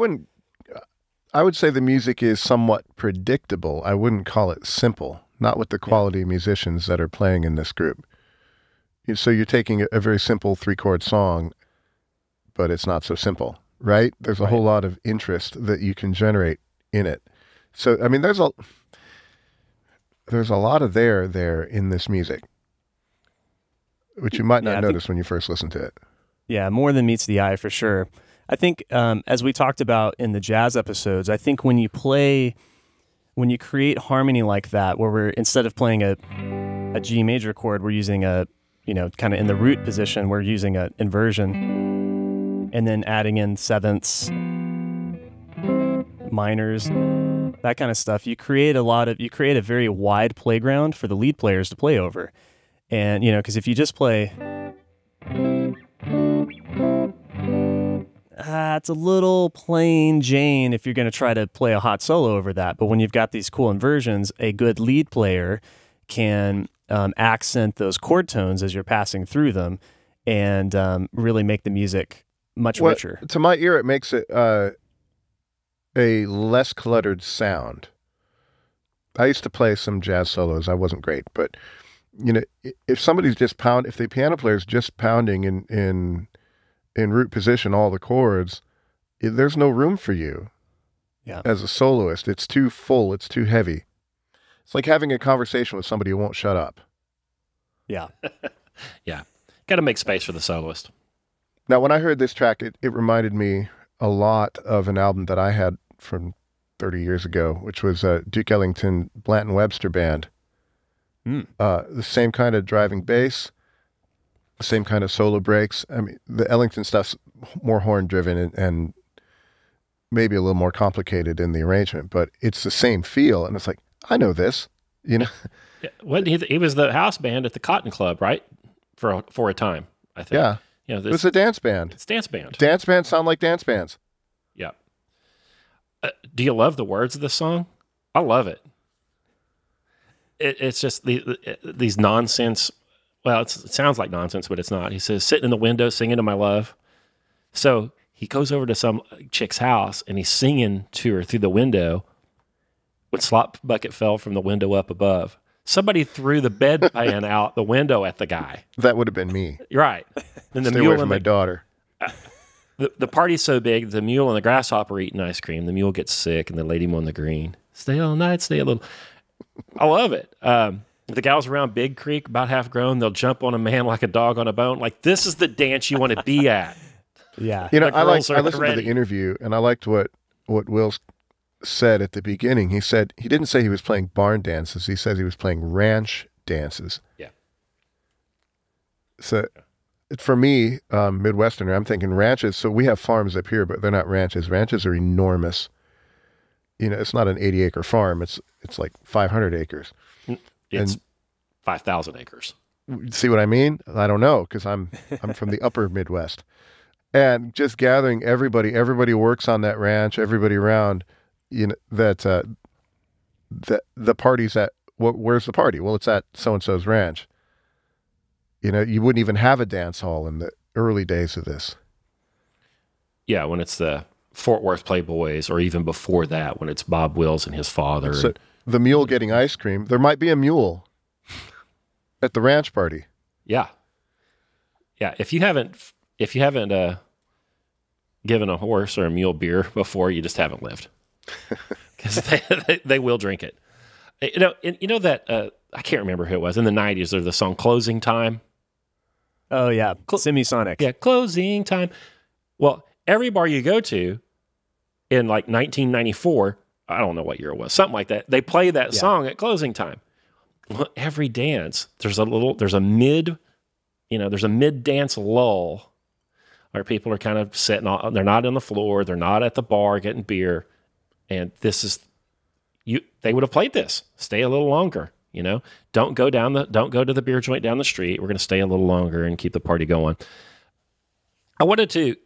would say the music is somewhat predictable. I wouldn't call it simple, not with the quality of musicians that are playing in this group. So you're taking a very simple 3-chord song, but it's not so simple, right? There's a whole lot of interest that you can generate in it. So, I mean, there's a lot of there in this music, which you might not notice when you first listen to it. Yeah, more than meets the eye for sure. I think, as we talked about in the jazz episodes, I think when you create harmony like that, where we're, instead of playing a G major chord, we're using kind of in the root position, we're using an inversion, and then adding in sevenths, minors, that kind of stuff. You create a very wide playground for the lead players to play over. And, because if you just play, it's a little plain Jane if you're going to try to play a hot solo over that. But when you've got these cool inversions, a good lead player can accent those chord tones as you're passing through them and really make the music much richer. To my ear, it makes it a less cluttered sound. I used to play some jazz solos. I wasn't great, but if somebody's if the piano player's just pounding in root position all the chords, there's no room for you as a soloist. It's too full. It's too heavy. It's like having a conversation with somebody who won't shut up. Yeah. Yeah. Got to make space for the soloist. Now, when I heard this track, it reminded me a lot of an album that I had from 30 years ago, which was Duke Ellington Blanton Webster Band. The same kind of driving bass, the same kind of solo breaks. I mean, the Ellington stuff's more horn driven and maybe a little more complicated in the arrangement, but it's the same feel. And it's like, I know this, Yeah. Well, he was the house band at the Cotton Club, right? For a time, I think. Yeah. It was a dance band. It's dance band. Dance bands sound like dance bands. Yeah. Do you love the words of this song? I love it. It's just these nonsense. Well, it sounds like nonsense, but it's not. He says, sitting in the window singing to my love. So he goes over to some chick's house and he's singing to her through the window when Slop Bucket fell from the window up above. somebody threw the bedpan out the window at the guy. That would have been me. You're right. And the Stay mule away from and my daughter. the party's so big, the mule and the grasshopper are eating ice cream. The mule gets sick, and they laid him on the green. Stay all night, stay a little. I love it. The gals around Big Creek, about half grown, they'll jump on a man like a dog on a bone. Like, this is the dance you want to be at. Yeah. You know, I listened ready. to the interview, and I liked what Will said at the beginning. He said he didn't say he was playing barn dances. He says he was playing ranch dances. Yeah. So for me, Midwesterner, I'm thinking ranches. So we have farms up here, but they're not ranches. Ranches are enormous. You know, it's not an 80-acre farm. It's like 500 acres. It's 5,000 acres. See what I mean? I don't know, because I'm from the upper Midwest. And just gathering everybody works on that ranch, everybody around, you know, that the party's at, where's the party? Well, it's at so-and-so's ranch. You know, you wouldn't even have a dance hall in the early days of this. Yeah, when it's the Fort Worth Playboys, or even before that, when it's Bob Wills and his father. So the mule getting ice cream, there might be a mule at the ranch party. Yeah. Yeah, if you haven't given a horse or a mule beer before, you just haven't lived. Because they will drink it. You know that, I can't remember who it was, in the 90s, there's the song Closing Time. Oh, yeah. Semisonic. Yeah, Closing Time. Well, every bar you go to in like 1994, I don't know what year it was, something like that, they play that song at closing time. Well, every dance, there's a mid dance lull where people are kind of sitting on, they're not on the floor, they're not at the bar getting beer, and they would have played this. Stay a little longer, you know. Don't go to the beer joint down the street. We're going to stay a little longer and keep the party going. I wanted to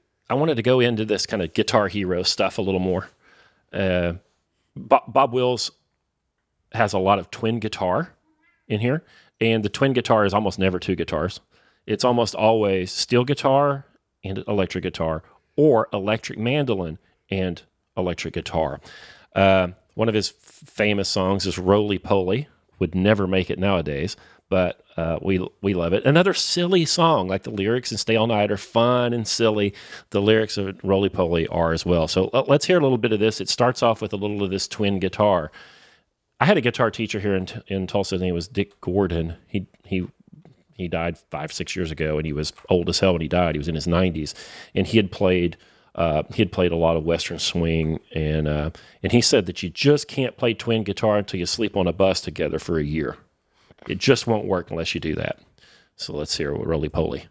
go into this kind of Guitar Hero stuff a little more. Bob Wills has a lot of twin guitar in here, and the twin guitar is almost never two guitars. It's almost always steel guitar and electric guitar, or electric mandolin and electric guitar. One of his famous songs is Roly Poly. Would never make it nowadays, but we love it. Another silly song, like the lyrics in Stay All Night are fun and silly. The lyrics of Roly Poly are as well. So let's hear a little bit of this. It starts off with a little of this twin guitar. I had a guitar teacher here in Tulsa. His name was Dick Gordon. He died 5-6 years ago, and he was old as hell when he died. He was in his 90s, and he had played a lot of Western swing, and he said that you just can't play twin guitar until you sleep on a bus together for a year. It just won't work unless you do that. So let's hear Roly Poly.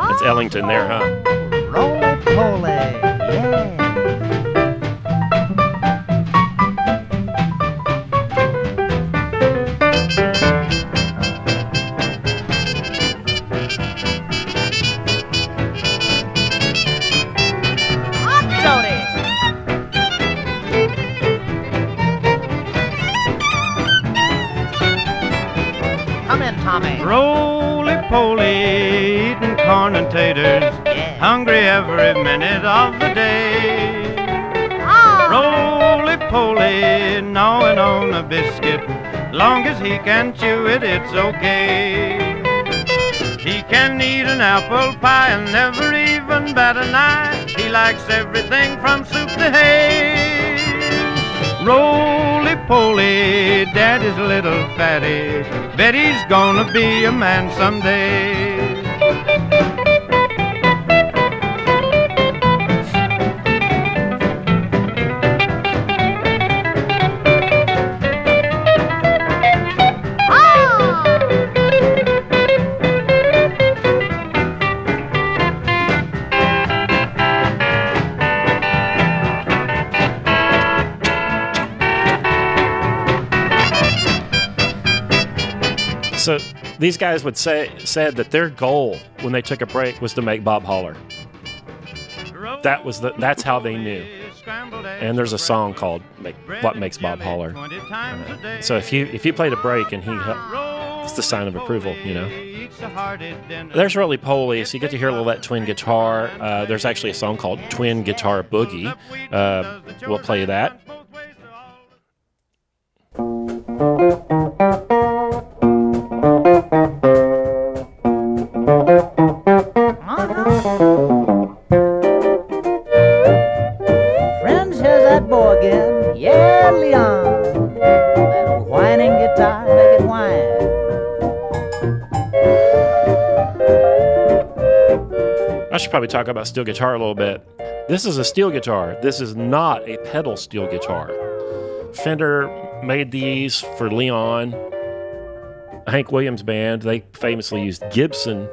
That's Ellington there, huh? Roly poly, yeah. Come in, Tommy. Roly-poly, eating corn and taters, Yeah. hungry every minute of the day. Ah. Roly-poly, gnawing on a biscuit, long as he can chew it, it's okay. He can eat an apple pie and never even bat an eye. He likes everything from soup to hay. Roly-poly, daddy's a little fatty, bet he's gonna be a man someday. So these guys said that their goal when they took a break was to make Bob holler. That's how they knew. And there's a song called "What Makes Bob Holler." So if you played a break and he It's the sign of approval, you know. There's Roly Poly, so you get to hear a little of that twin guitar. There's actually a song called Twin Guitar Boogie. We'll play that. Friends, here's that boy again. Yeah, Leon. That old whining guitar, make it whine. I should probably talk about steel guitar a little bit. This is a steel guitar. This is not a pedal steel guitar. Fender made these for Leon. Hank Williams Band, they famously used Gibson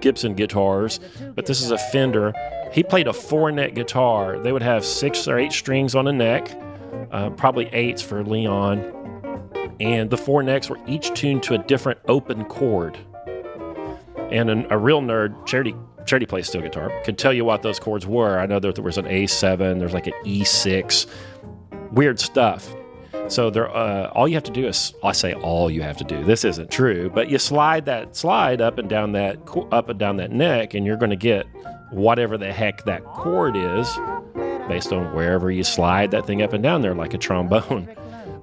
guitars, but this is a Fender. He played a 4-neck guitar. They would have 6 or 8 strings on the neck, probably 8s for Leon, and the 4 necks were each tuned to a different open chord. And a real nerd, Charity plays steel guitar, could tell you what those chords were. I know that there was an A7, there's like an E6, weird stuff. So all you have to do is, I say all you have to do, this isn't true, but you slide up and down that neck, and you're going to get whatever the heck that chord is based on wherever you slide that thing up and down there, like a trombone.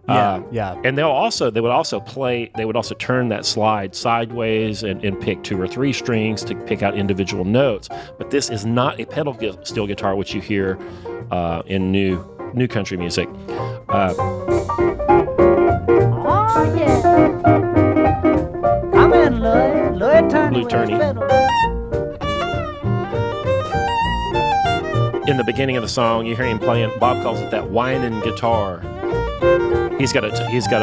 Yeah. And they would also turn that slide sideways and pick 2 or 3 strings to pick out individual notes. But this is not a pedal steel guitar, which you hear in new country music. Oh, yeah. Come in, Louie Turney. Blue Turney. In the beginning of the song, you hear him playing, Bob calls it that whining guitar. He's got a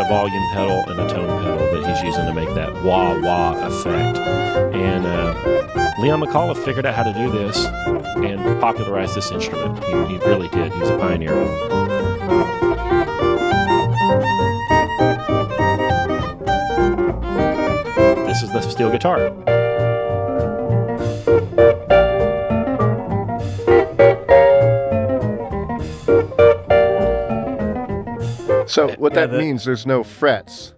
volume pedal and a tone pedal that he's using to make that wah-wah effect. And Leon McAuliffe figured out how to do this and popularized this instrument. He really did. He was a pioneer. This is the steel guitar. So what that means, there's no frets,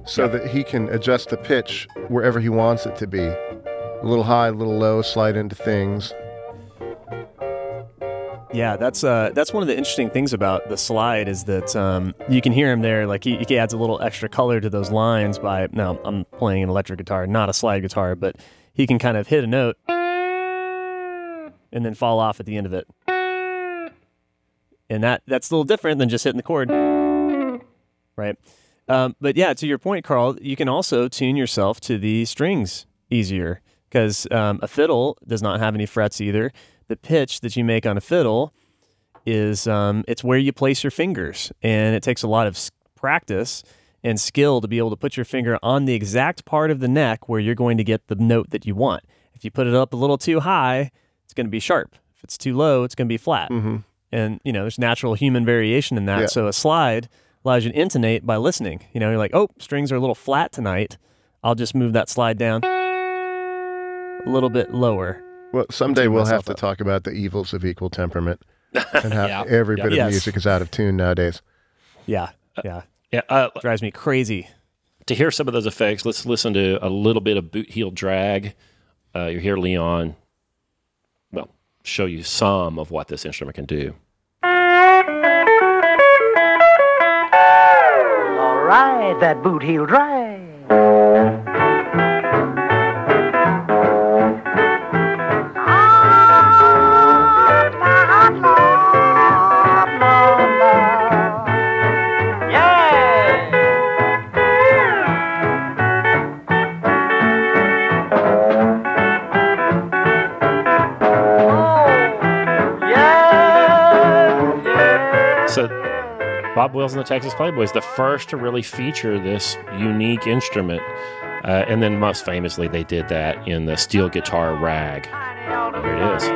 so that he can adjust the pitch wherever he wants it to be. A little high, a little low, slide into things. Yeah, that's one of the interesting things about the slide is that you can hear him there. Like he adds a little extra color to those lines by. Now I'm playing an electric guitar, not a slide guitar, but he can kind of hit a note and then fall off at the end of it, and that's a little different than just hitting the chord, right? But yeah, to your point, Karl, you can also tune yourself to the strings easier because a fiddle does not have any frets either. The pitch that you make on a fiddle is it's where you place your fingers, and it takes a lot of practice and skill to be able to put your finger on the exact part of the neck where you're going to get the note that you want. If you put it up a little too high, it's going to be sharp. If it's too low, it's going to be flat. Mm-hmm. And there's natural human variation in that. Yeah. So a slide allows you to intonate by listening. You're like, oh, strings are a little flat tonight. I'll just move that slide down a little bit lower. Well, someday we'll have to talk about the evils of equal temperament and how every bit of music is out of tune nowadays. Yeah. Drives me crazy. To hear some of those effects, let's listen to a little bit of boot heel drag. You hear Leon, show you some of what this instrument can do. All right, that boot heel drag. So Bob Wills and the Texas Playboys, the first to really feature this unique instrument. And then most famously, they did that in the steel guitar rag. Here it is.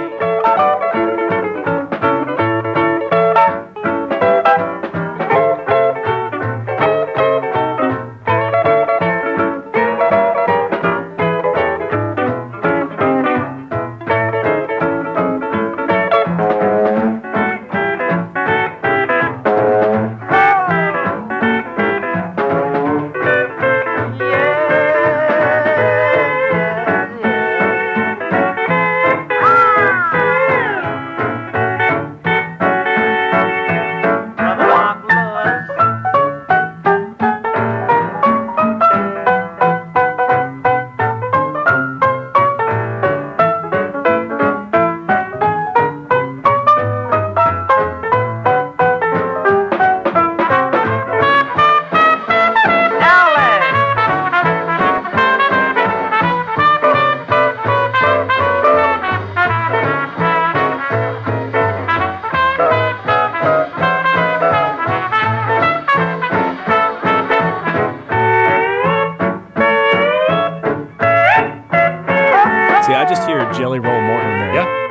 like Jelly Roll Morton there. Yeah.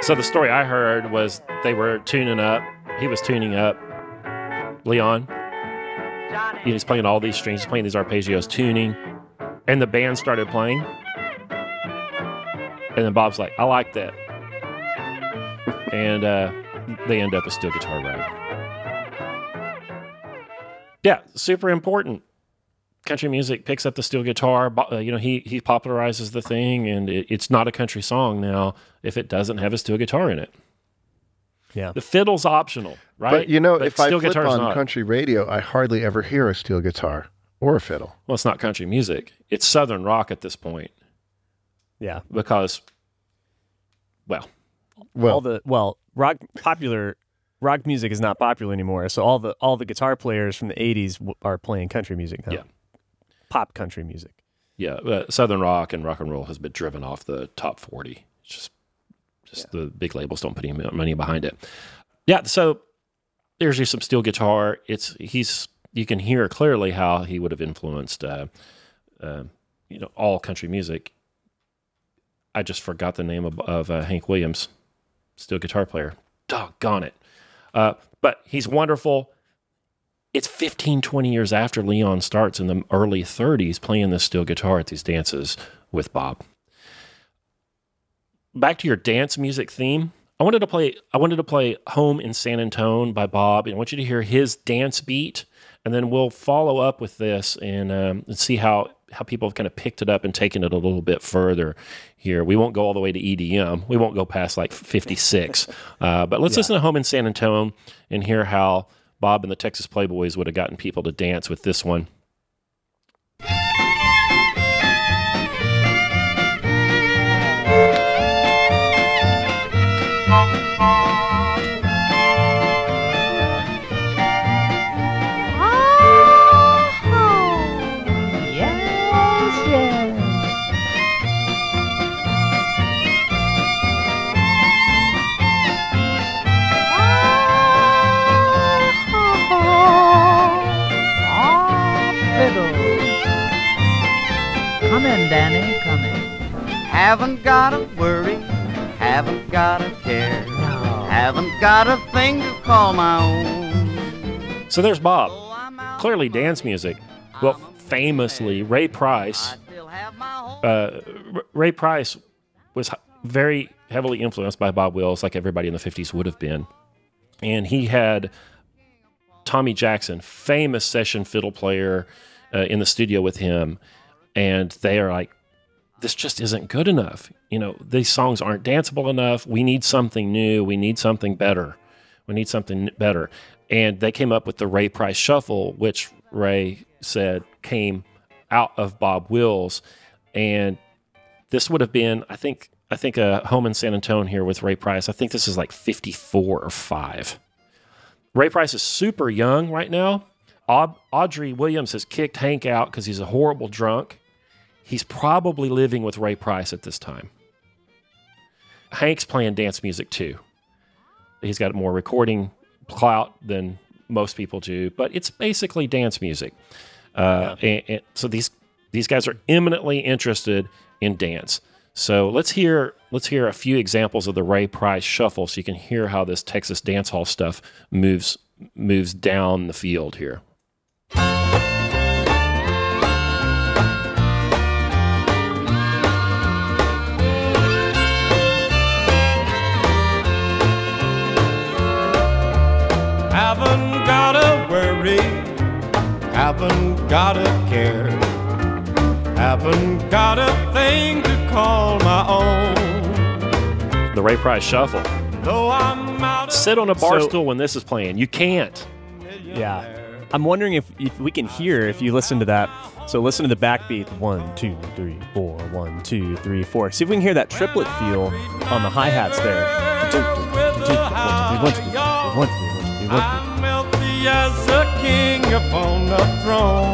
So the story I heard was they were tuning up. He was tuning up Leon. He's playing all these strings, he's playing these arpeggios, tuning, and the band started playing. And then Bob's like, I like that. And they end up with steel guitar ride. Yeah, super important. Country music picks up the steel guitar. He popularizes the thing, and it's not a country song now if it doesn't have a steel guitar in it. Yeah, the fiddle's optional, right? But if I steel flip guitar's on not. country radio, I hardly ever hear a steel guitar or a fiddle. Well, it's not country music. It's Southern rock at this point. Yeah, because, popular rock music is not popular anymore. So all the guitar players from the 80s are playing country music now. Yeah, pop country music. Yeah, Southern rock and rock and roll has been driven off the top 40. It's just the big labels don't put any money behind it. Yeah, so there's some steel guitar. You can hear clearly how he would have influenced all country music. I just forgot the name of Hank Williams, steel guitar player. Doggone it. But he's wonderful. It's 15, 20 years after Leon starts in the early 30s playing the steel guitar at these dances with Bob. Back to your dance music theme. I wanted to play Home in San Antone by Bob, and I want you to hear his dance beat, and then we'll follow up with this and see how people have kind of picked it up and taken it a little bit further here. We won't go all the way to EDM. We won't go past like 56. But let's listen to Home in San Antone and hear how Bob and the Texas Playboys would have gotten people to dance with this one. Come in, Danny, come in. Haven't got a worry, haven't got a care, haven't got a thing to call my own. So there's Bob. Clearly dance music. Well, famously, Ray Price. Ray Price was very heavily influenced by Bob Wills, like everybody in the 50s would have been. And he had Tommy Jackson, famous session fiddle player, in the studio with him. And they are like, this just isn't good enough. These songs aren't danceable enough. We need something new. We need something better. And they came up with the Ray Price Shuffle, which Ray said came out of Bob Wills. And this would have been, I think Home in San Antone here with Ray Price. I think this is like 54 or 5. Ray Price is super young right now. Audrey Williams has kicked Hank out because he's a horrible drunk. He's probably living with Ray Price at this time. Hank's playing dance music too. He's got more recording clout than most people do, but it's basically dance music. And so these guys are eminently interested in dance. So let's hear a few examples of the Ray Price Shuffle so you can hear how this Texas dance hall stuff moves down the field here. Haven't gotta worry, haven't gotta care, haven't got a thing to call my own. The Ray Price Shuffle. Though I'm out of Sit on a bar stool when this is playing. You can't. Yeah. I'm wondering if we can hear if you listen to that. So listen to the backbeat. 1, 2, 3, 4. 1, 2, 3, 4. See if we can hear that triplet feel on the hi-hats there. 1, 2, 3, 1, 2, 3, 1, 2, 3, 1, 2, 3, 1, 2, 3. I'm wealthy as a king upon the throne.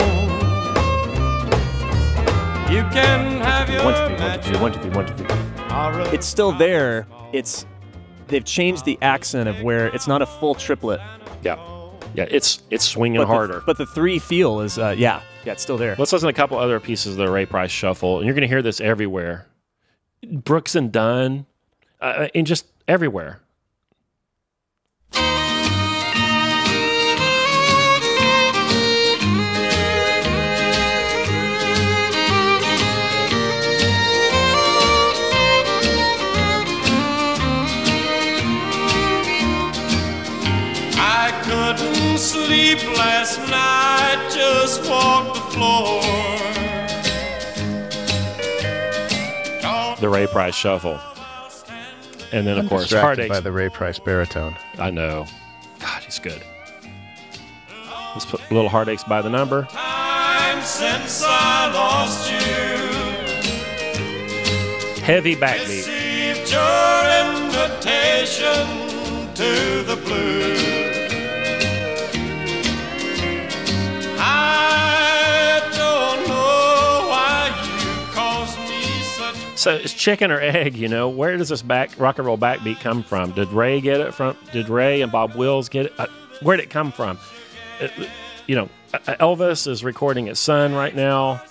You can have your 1, 2, 3, 1, 2, 3, 1, 2, 3, 1, 2, 3. It's still there. They've changed the accent of where it's not a full triplet. Yeah, it's swinging harder. But the 3 feel is Yeah, it's still there. Let's listen to a couple other pieces of the Ray Price Shuffle, and you're going to hear this everywhere. Brooks and Dunn, and just everywhere. Sleep last night, just walked the floor. The Ray Price Shuffle. And then, of course, Distracted Heartaches. by the Ray Price baritone. I know. God, he's good. Let's put a little Heartaches by the Number. Time since I lost you. Heavy backbeat. Received your invitation to the blues. So it's chicken or egg, you know. Where does this rock and roll backbeat come from? Did Ray get it from? Did Ray and Bob Wills get it? Where did it come from? Elvis is recording his son right now.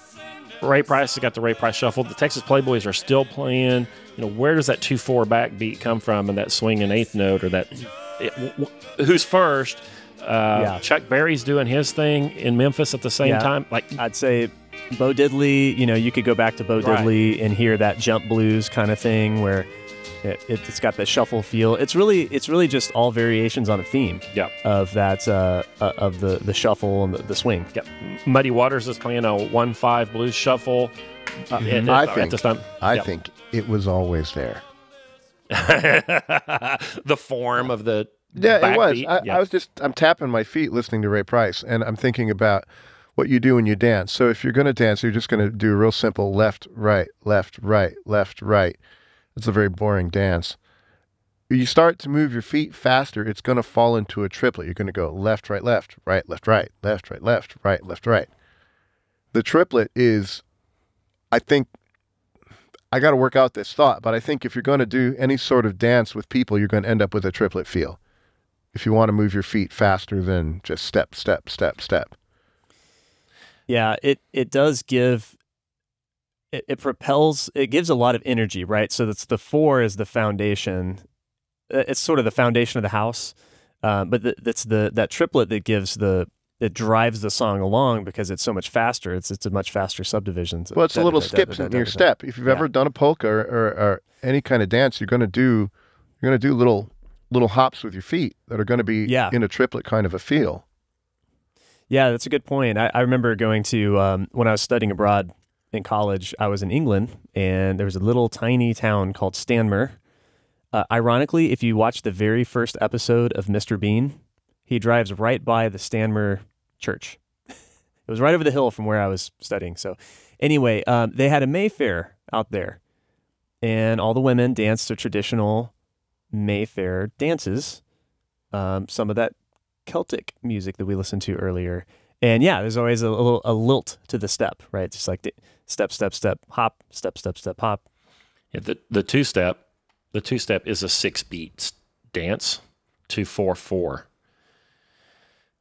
Ray Price has got the Ray Price Shuffle. The Texas Playboys are still playing. You know, where does that 2/4 backbeat come from, and that swinging eighth note, or that? Who's first? Chuck Berry's doing his thing in Memphis at the same time. Like, I'd say Bo Diddley, you could go back to Bo Diddley and hear that jump blues kind of thing where it's got that shuffle feel. It's really just all variations on a theme of that of the shuffle and the swing. Yep. Muddy Waters is playing a 1/5 blues shuffle. I think it was always there. The form of the it was. I'm tapping my feet listening to Ray Price, and I'm thinking about what you do when you dance. So if you're going to dance, you're just going to do a real simple left, right, left, right, left, right. It's a very boring dance. You start to move your feet faster, it's going to fall into a triplet. You're going to go left, right, left, right, left, right, left, right, left, right, left, right. The triplet is, I think, I got to work out this thought, but I think if you're going to do any sort of dance with people, you're going to end up with a triplet feel. If you want to move your feet faster than just step, step, step, step. Yeah, it does give, it propels, it gives a lot of energy, right? So that's the 4 is the foundation. It's sort of the foundation of the house, but that's that triplet that it drives the song along because it's so much faster. It's a much faster subdivision. Well, it's a little skips in your step. If you've ever done a polka or any kind of dance, you're going to do little hops with your feet that are going to be in a triplet kind of a feel. Yeah, that's a good point. I remember going to, when I was studying abroad in college, I was in England, and there was a little tiny town called Stanmer. Ironically, if you watch the very first episode of Mr. Bean, he drives right by the Stanmer church. It was right over the hill from where I was studying. So anyway, they had a Mayfair out there, and all the women danced to traditional Mayfair dances, some of that Celtic music that we listened to earlier. And yeah, there's always a lilt to the step, right? Just like the step, step, step, hop, step, step, step, hop. Yeah, the two-step is a 6-beat dance, 2/4/4.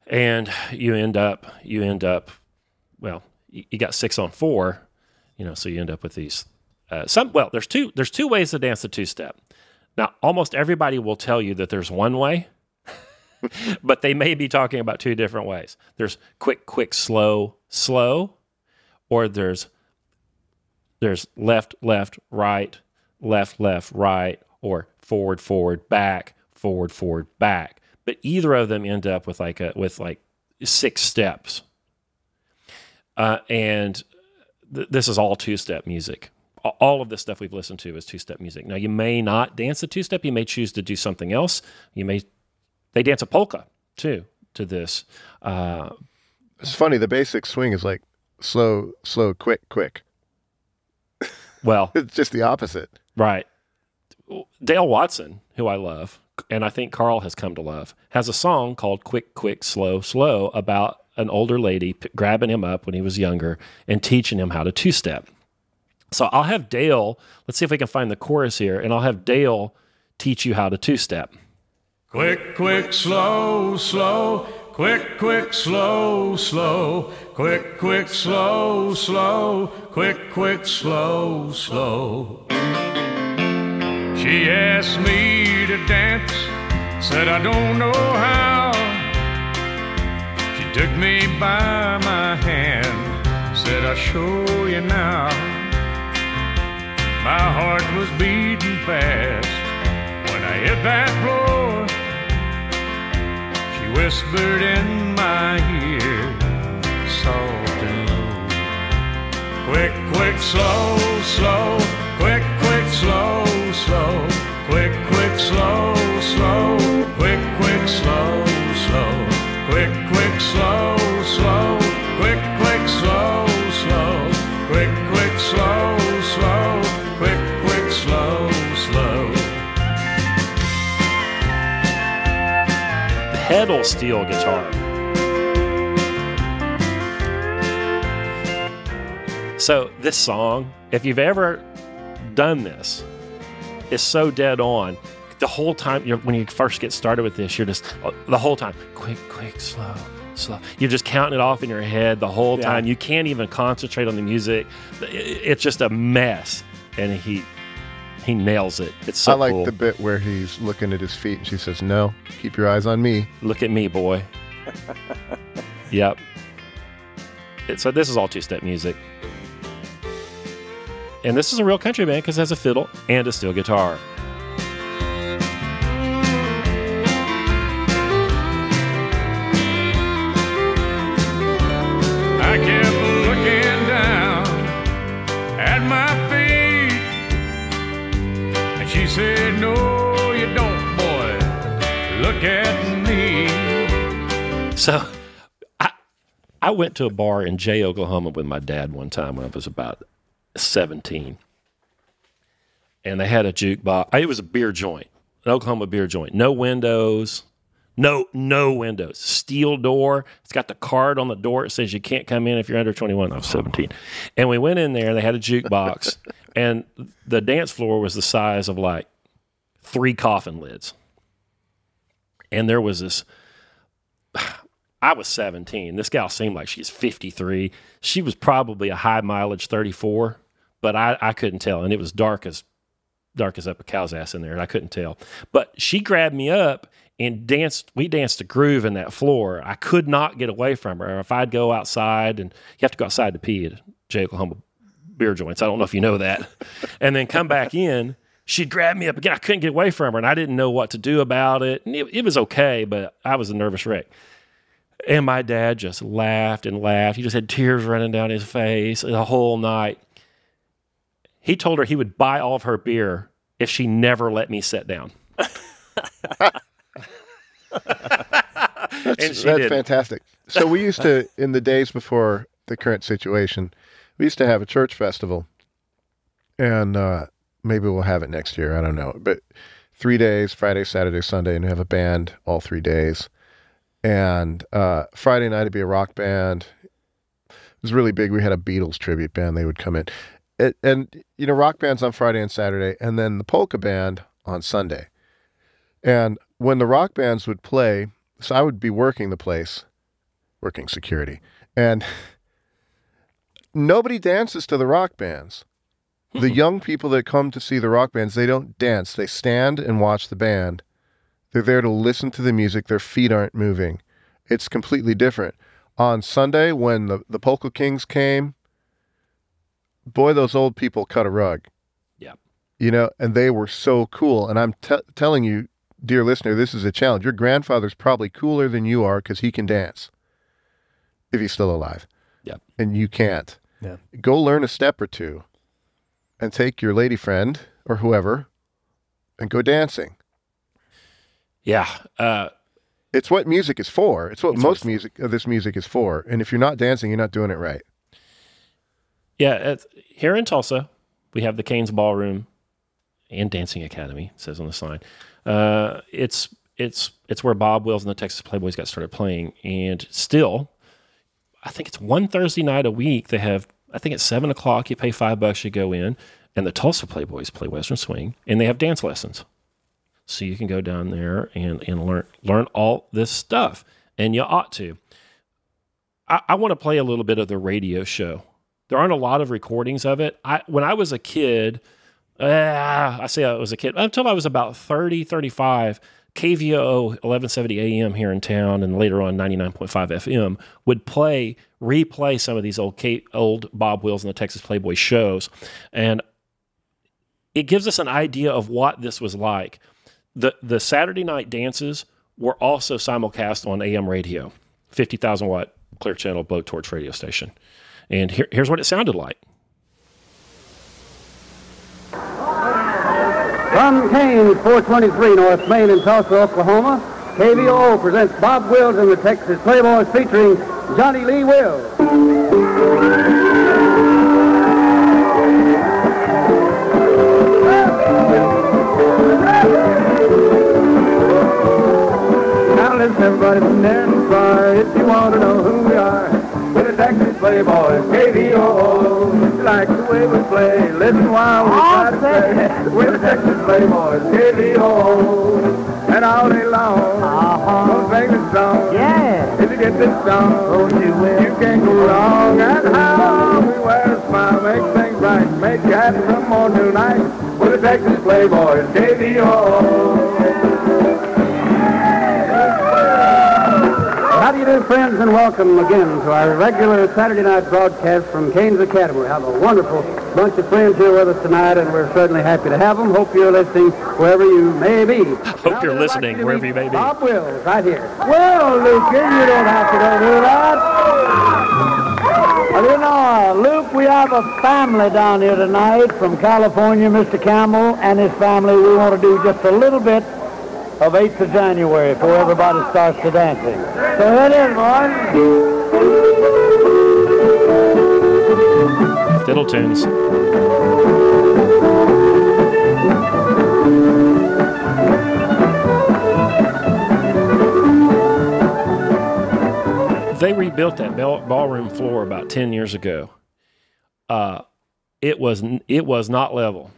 And you end up, well, you got 6 on 4, so you end up with these, there's two ways to dance the two-step. Now, almost everybody will tell you that there's one way, but they may be talking about two different ways. There's quick, quick, slow, slow, or there's left, left, right, or forward, forward, back, forward, back. But either of them end up with like 6 steps. And this is all two-step music. All of the stuff we've listened to is two-step music. Now, you may not dance a two-step. You may choose to do something else. They dance a polka, too, to this. It's funny. The basic swing is like slow, slow, quick, quick. Well, it's just the opposite. Right. Dale Watson, who I love, and I think Karl has come to love, has a song called Quick, Quick, Slow, Slow about an older lady grabbing him up when he was younger and teaching him how to two-step. So I'll have Dale, let's see if we can find the chorus here, and I'll have Dale teach you how to two-step. Quick, quick, slow, slow, Quick, quick, slow, slow. Quick, quick, slow, slow. Quick, quick, slow, slow. She asked me to dance, said I don't know how. She took me by my hand, said I'll show you now. My heart was beating fast when I hit that floor. She whispered in my ear, soft and low. Quick, quick, slow, slow. Quick, quick, slow, slow. Quick, quick, slow, slow. Quick, quick, slow, slow. Quick, quick, slow, slow. Quick, quick, slow, slow. Quick, quick, slow, slow. Quick, quick, slow, slow. Pedal steel guitar. So this song, if you've ever done this, is so dead on. The whole time, when you first get started with this, you're just, the whole time, quick, quick, slow, slow. You're just counting it off in your head the whole time. You can't even concentrate on the music. It's just a mess. And he nails it. It's so I cool. like the bit where he's looking at his feet and she says, no, keep your eyes on me. Look at me, boy. Yep. So this is all two-step music. And this is a real country band because it has a fiddle and a steel guitar. I kept looking down at my feet, and she said, no, you don't, boy. Look at me. So I went to a bar in Jay, Oklahoma with my dad one time when I was about 17. And they had a jukebox. It was a beer joint, an Oklahoma beer joint. No windows. No windows. Steel door. It's got the card on the door. It says you can't come in if you're under 21. I was 17. And we went in there, and they had a jukebox. And the dance floor was the size of like 3 coffin lids. And there was this... I was 17. This gal seemed like she's 53. She was probably a high mileage 34, but I couldn't tell. And it was dark as up a cow's ass in there, and I couldn't tell. But she grabbed me up and danced. We danced a groove in that floor. I could not get away from her. If I'd go outside, and you have to go outside to pee at J. Oklahoma beer joints. I don't know if you know that. And then come back in. She'd grab me up again. I couldn't get away from her, and I didn't know what to do about it. And it was okay, but I was a nervous wreck. And my dad just laughed and laughed. He just had tears running down his face the whole night. He told her he would buy all of her beer if she never let me sit down. That's fantastic. So we used to, in the days before the current situation, we used to have a church festival. And maybe we'll have it next year. I don't know. But 3 days, Friday, Saturday, Sunday, and we have a band all 3 days. And Friday night it'd be a rock band. It was really big. We had a Beatles tribute band. They would come in. And rock bands on Friday and Saturday, and then the polka band on Sunday. And when the rock bands would play, so I would be working the place, working security. And nobody dances to the rock bands. The young people that come to see the rock bands, they don't dance. They stand and watch the band. They're there to listen to the music. Their feet aren't moving. It's completely different. On Sunday, when the Polka Kings came, boy, those old people cut a rug. Yeah. And they were so cool. And I'm telling you, dear listener, this is a challenge. Your grandfather's probably cooler than you are because he can dance if he's still alive. Yeah. And you can't. Yeah. Go learn a step or two and take your lady friend or whoever and go dancing. Yeah. It's what music is for. It's what most music of this music is for. And if you're not dancing, you're not doing it right. Yeah. Here in Tulsa, we have the Canes Ballroom and Dancing Academy, it says on the sign. It's where Bob Wills and the Texas Playboys got started playing. And still, I think it's one Thursday night a week. They have, I think it's 7 o'clock. You pay $5, you go in. And the Tulsa Playboys play Western Swing. And they have dance lessons. So you can go down there and learn all this stuff. and you ought to. I want to play a little bit of the radio show. There aren't a lot of recordings of it. When I was a kid, I say I was a kid, until I was about 30, 35, KVO 1170 AM here in town, and later on 99.5 FM, would replay some of these old Bob Wills and the Texas Playboys shows. And it gives us an idea of what this was like. The Saturday night dances were also simulcast on AM radio, 50,000 watt Clear Channel blowtorch radio station. And here's what it sounded like. From Kane's 423 North Main in Tulsa, Oklahoma, KVOO presents Bob Wills and the Texas Playboys featuring Johnny Lee Wills. Now listen everybody from there and far, if you want to know who we are. We're the Texas Playboys, KVOO. If you like the way we play, listen while we try to say. We're the Texas Playboys, KVOO. And all day long, gonna sing this song. Yeah. If you get this song, you can't go wrong. And how we wear a smile, make things right, make you happy some more tonight. We're the Texas Playboys, KVOO. How do you do, friends, and welcome again to our regular Saturday night broadcast from Kane's Academy. We have a wonderful bunch of friends here with us tonight, and we're certainly happy to have them. Hope you're listening wherever you may be. Hope you're listening wherever you may be. Bob Wills, right here. Well, Luke, you don't have to go do that. Well, you know, Luke, we have a family down here tonight from California, Mr. Campbell and his family. We want to do just a little bit of 8th of January before everybody starts to dancing. So here it is, boys. Fiddle tunes. They rebuilt that ballroom floor about 10 years ago. It was not level.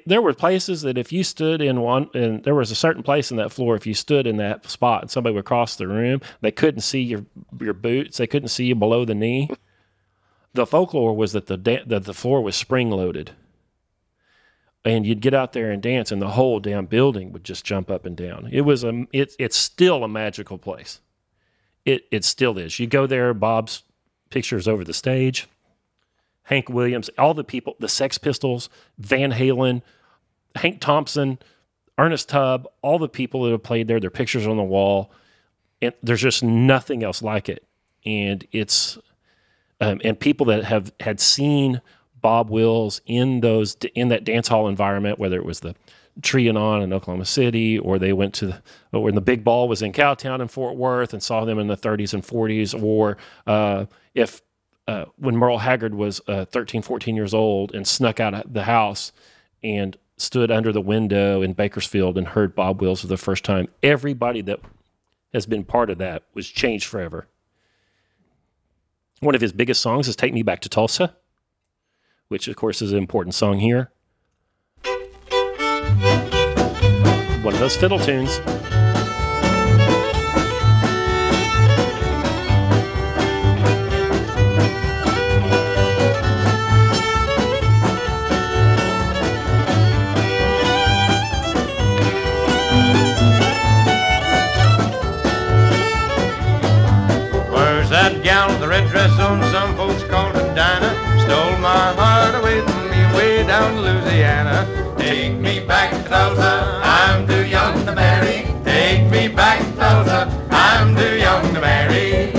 There were places that if you stood in one, and there was a certain place in that floor, if you stood in that spot and somebody would cross the room, they couldn't see your boots. They couldn't see you below the knee. The folklore was that the floor was spring-loaded. And you'd get out there and dance, and the whole damn building would just jump up and down. It's still a magical place. It still is. You go there, Bob's pictures over the stage. Hank Williams, all the people, the Sex Pistols, Van Halen, Hank Thompson, Ernest Tubb, all the people that have played there, their pictures on the wall. And there's just nothing else like it. And it's, and people that had seen Bob Wills in that dance hall environment, whether it was the Trianon in Oklahoma City, or they went to when the Big Ball was in Cowtown in Fort Worth and saw them in the 30s and 40s, or when Merle Haggard was 13, 14 years old and snuck out of the house and stood under the window in Bakersfield and heard Bob Wills for the first time. Everybody that has been part of that was changed forever. One of his biggest songs is Take Me Back to Tulsa, which, of course, is an important song here. One of those fiddle tunes. That gal with the red dress on, some folks called her Dinah, stole my heart away from me way down to Louisiana. Take me back to Tulsa, I'm too young to marry. Take me back to Tulsa, I'm too young to marry.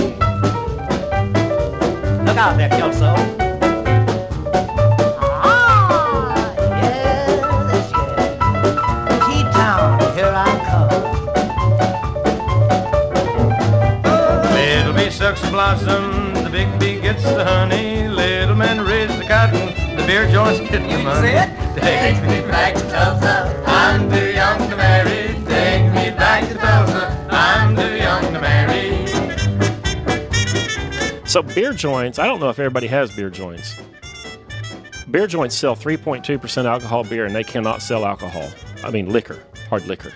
Look out there, Kelso. Yes, yes. T-Town, here I come. Little bee sucks the blossom, the big bee gets the honey. Little man raise the cotton, the beer joints get the money. Take me back to Tulsa, I'm too young to marry. Take me back to Tulsa, I'm too young to marry. So beer joints, I don't know if everybody has beer joints. Beer joints sell 3.2% alcohol beer, and they cannot sell alcohol. I mean liquor, hard liquor.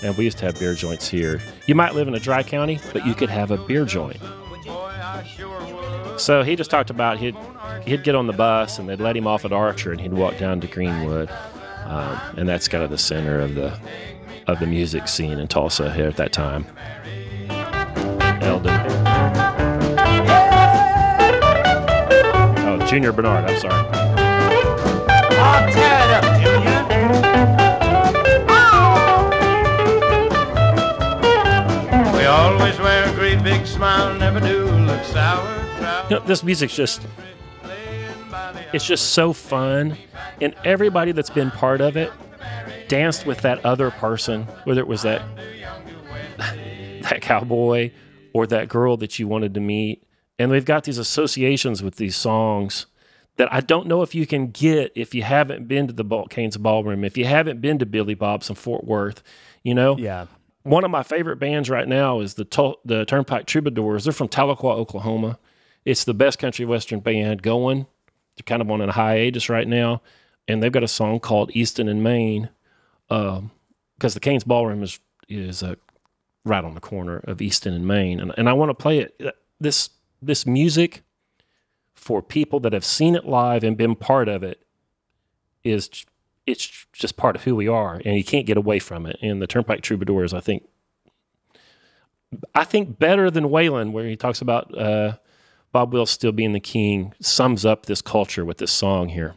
And we used to have beer joints here. You might live in a dry county, but you could have a beer joint. So he just talked about he'd get on the bus and they'd let him off at Archer and he'd walk down to Greenwood. And that's kind of the center of the music scene in Tulsa here at that time. Eldon. Oh, Junior Bernard, I'm sorry. I'll tear it up, Junior. We always wear a great big smile, never do look sour. You know, this music's it's just so fun, and everybody that's been part of it danced with that other person, whether it was that cowboy or that girl that you wanted to meet. And we've got these associations with these songs that I don't know if you can get if you haven't been to the Cain's Ballroom, if you haven't been to Billy Bob's in Fort Worth, you know? Yeah. One of my favorite bands right now is the Turnpike Troubadours. They're from Tahlequah, Oklahoma. It's the best country western band going. They're kind of on a hiatus right now, and they've got a song called Easton and Maine, because the Cain's Ballroom is right on the corner of Easton and Maine, and I want to play it. This music for people that have seen it live and been part of it it's just part of who we are, and you can't get away from it. And the Turnpike Troubadours, I think better than Waylon, where he talks about Bob Wills still being the king, sums up this culture with this song here.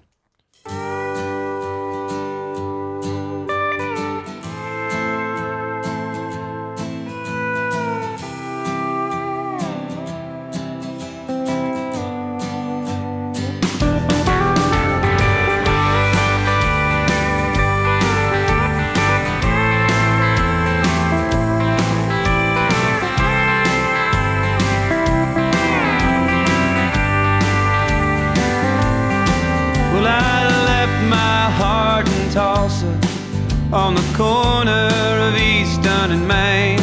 On the corner of Easton and Main,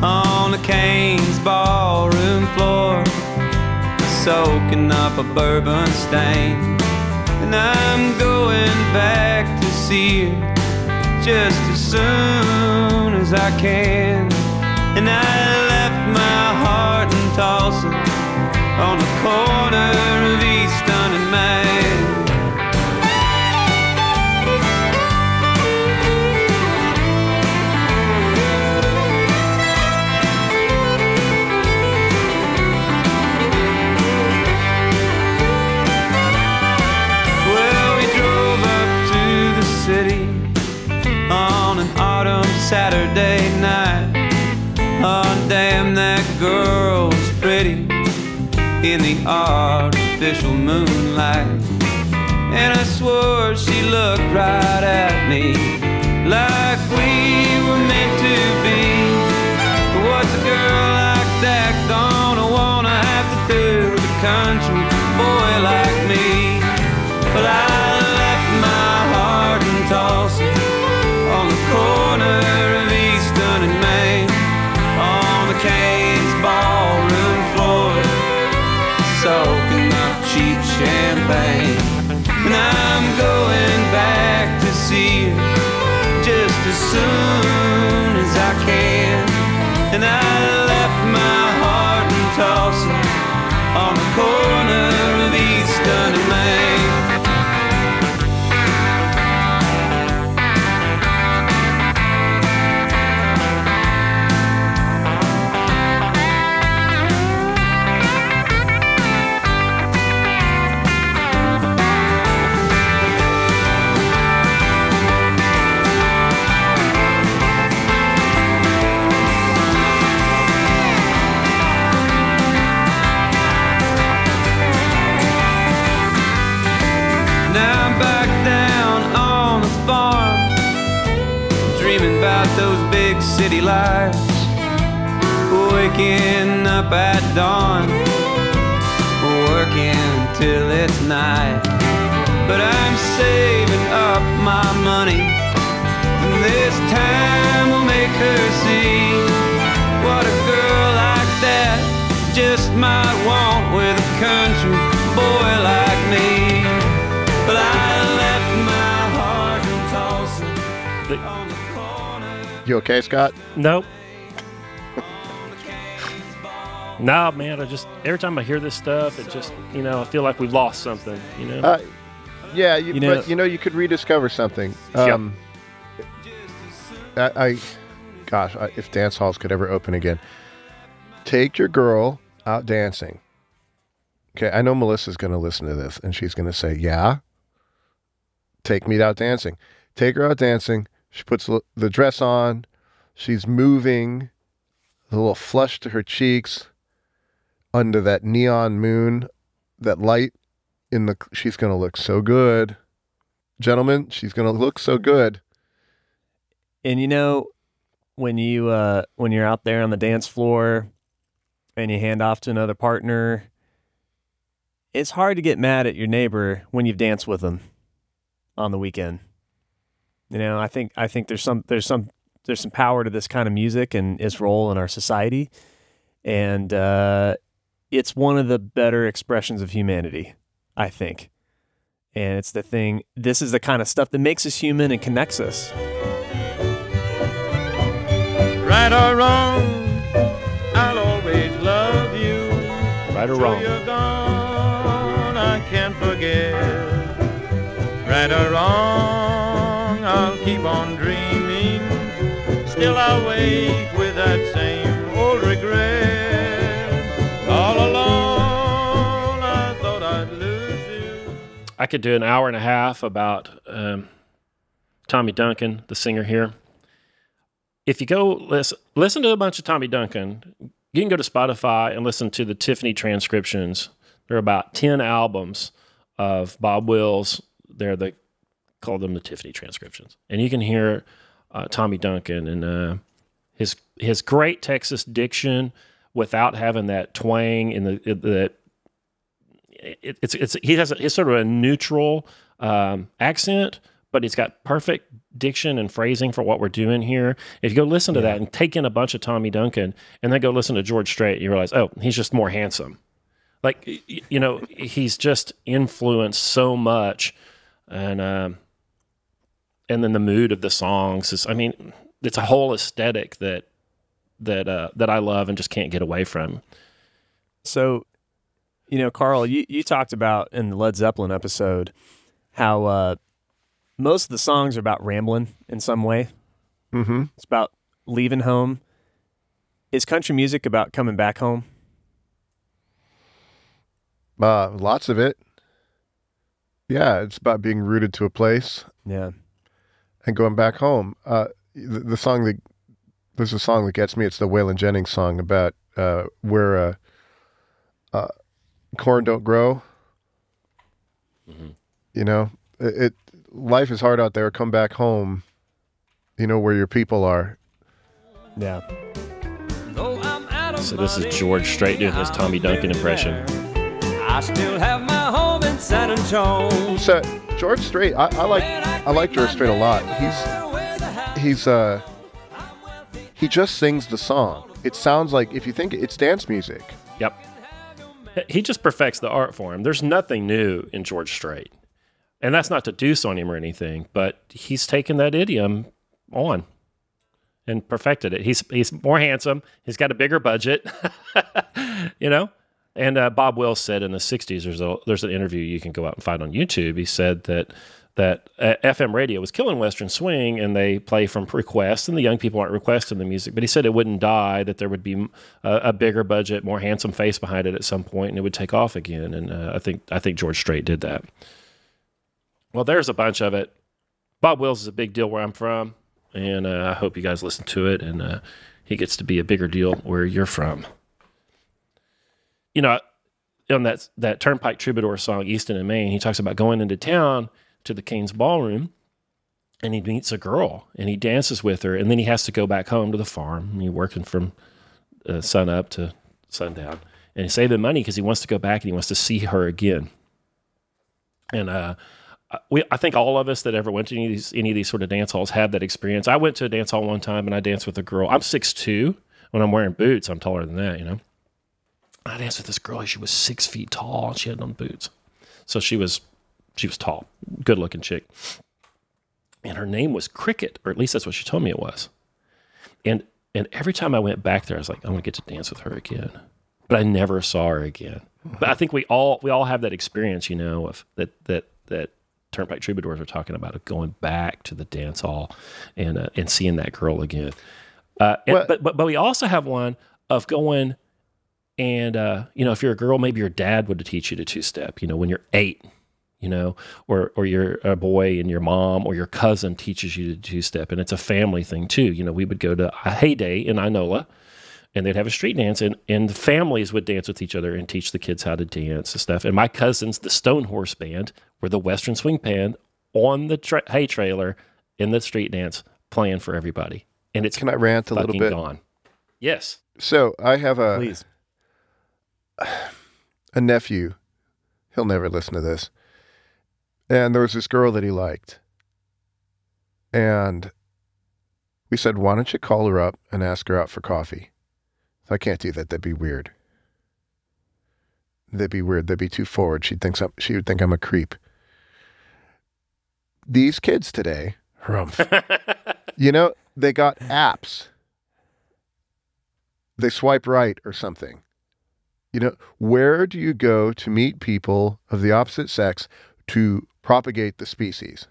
on the Cain's ballroom floor, soaking up a bourbon stain. And I'm going back to see her just as soon as I can. And I left my heart in Tulsa on the corner of Easton and Main. City on an autumn Saturday night. Oh damn, that girl was pretty in the artificial moonlight. And I swore she looked right at me like we were meant to be. But what's a girl like that gonna wanna have to do with a country boy like me? Well, I left my heart in Tulsa on the corner of Easton and Main, on the Cain's ballroom floor, soaking up cheap champagne. And I'm going back to see her just as soon as I can. And I left my heart in Tulsa on the corner of Easton and Main. Those big city lights, waking up at dawn, working till it's night. But I'm saving up my money, and this time will make her see what a girl like that just might want with a country boy like me. But I left my heart in Tulsa on the corner. You okay, Scott? Nope. No, man, every time I hear this stuff, it just, I feel like we've lost something, Yeah, but you could rediscover something. If dance halls could ever open again, take your girl out dancing. Okay, I know Melissa's going to listen to this, and she's going to say, yeah, take me out dancing. Take her out dancing. She puts the dress on. She's moving, a little flush to her cheeks under that neon moon, that light she's going to look so good. Gentlemen, she's going to look so good. And when you're out there on the dance floor and you hand off to another partner, it's hard to get mad at your neighbor when you've danced with them on the weekend. I think there's some power to this kind of music and its role in our society, and it's one of the better expressions of humanity, I think. And it's the thing. This is the kind of stuff that makes us human and connects us. Right or wrong, I'll always love you. Right or wrong. Till you're gone, I can't forget. Right or wrong, I'll keep on dreaming. Still I'll wake with that same old regret. All alone, I thought I'd lose you. I could do an hour and a half about Tommy Duncan, the singer here. If you go listen to a bunch of Tommy Duncan, you can go to Spotify and listen to the Tiffany transcriptions. There are about 10 albums of Bob Wills. They call them the Tiffany transcriptions. And you can hear Tommy Duncan and his great Texas diction without having that twang in he has sort of a neutral accent, but he's got perfect diction and phrasing for what we're doing here. If you go listen to that and take in a bunch of Tommy Duncan and then go listen to George Strait, you realize, oh, he's just more handsome. Like, he's just influenced so much. And then the mood of the songs is, it's a whole aesthetic that I love and just can't get away from. So, Karl, you talked about in the Led Zeppelin episode how most of the songs are about rambling in some way. Mm-hmm. It's about leaving home. Is country music about coming back home? Lots of it. Yeah, it's about being rooted to a place. Yeah. And going back home. The song there's a song that gets me. It's the Waylon Jennings song about where corn don't grow. Mm-hmm. Life is hard out there. Come back home, where your people are. Yeah. So this is George Strait doing his Tommy Duncan impression. I still have my home in San Antonio. So George Strait, I like George Strait a lot. He just sings the song. It sounds like, if you think it's dance music. Yep. He just perfects the art form. There's nothing new in George Strait. And that's not to deuce on him or anything, but he's taken that idiom on and perfected it. He's more handsome. He's got a bigger budget, And Bob Wills said in the 60s, there's an interview you can go out and find on YouTube. He said that FM radio was killing Western swing, and they play from request, and the young people aren't requesting the music. But he said it wouldn't die, that there would be a bigger budget, more handsome face behind it at some point, and it would take off again. And I think George Strait did that. Well, there's a bunch of it. Bob Wills is a big deal where I'm from, and I hope you guys listen to it, and he gets to be a bigger deal where you're from. On that Turnpike Troubadour song, Easton and Maine, he talks about going into town to the King's Ballroom, and he meets a girl, and he dances with her, and then he has to go back home to the farm. And he's working from sun up to sundown, and he's saving money because he wants to go back and he wants to see her again. And I think all of us that ever went to any of these sort of dance halls have that experience. I went to a dance hall one time, and I danced with a girl. I'm 6'2". When I'm wearing boots, I'm taller than that, I danced with this girl. She was 6 feet tall, and she had on boots. So she was tall, good-looking chick. And her name was Cricket, or at least that's what she told me it was. And every time I went back there, I was like, I want to get to dance with her again. But I never saw her again. But I think we all have that experience, you know, of that Turnpike Troubadours are talking about, of going back to the dance hall and seeing that girl again. But we also have one of going and you know, if you're a girl, maybe your dad would teach you to two-step, you know, when you're 8. You know, or you're a boy and your mom or your cousin teaches you to two-step, and it's a family thing too. You know, we would go to a heyday in Inola, and they'd have a street dance, and the families would dance with each other and teach the kids how to dance and stuff. And my cousins, the Stone Horse Band, were the Western Swing Band on the hay trailer in the street dance playing for everybody. And it's Can I rant a little bit? gone. Yes. So I have Please. a nephew. He'll never listen to this. And there was this girl that he liked. And we said, why don't you call her up and ask her out for coffee? So I can't do that. That'd be weird. That'd be weird. That'd be too forward. She would think I'm a creep. These kids today, you know, they got apps. They swipe right or something. You know, where do you go to meet people of the opposite sex to propagate the species?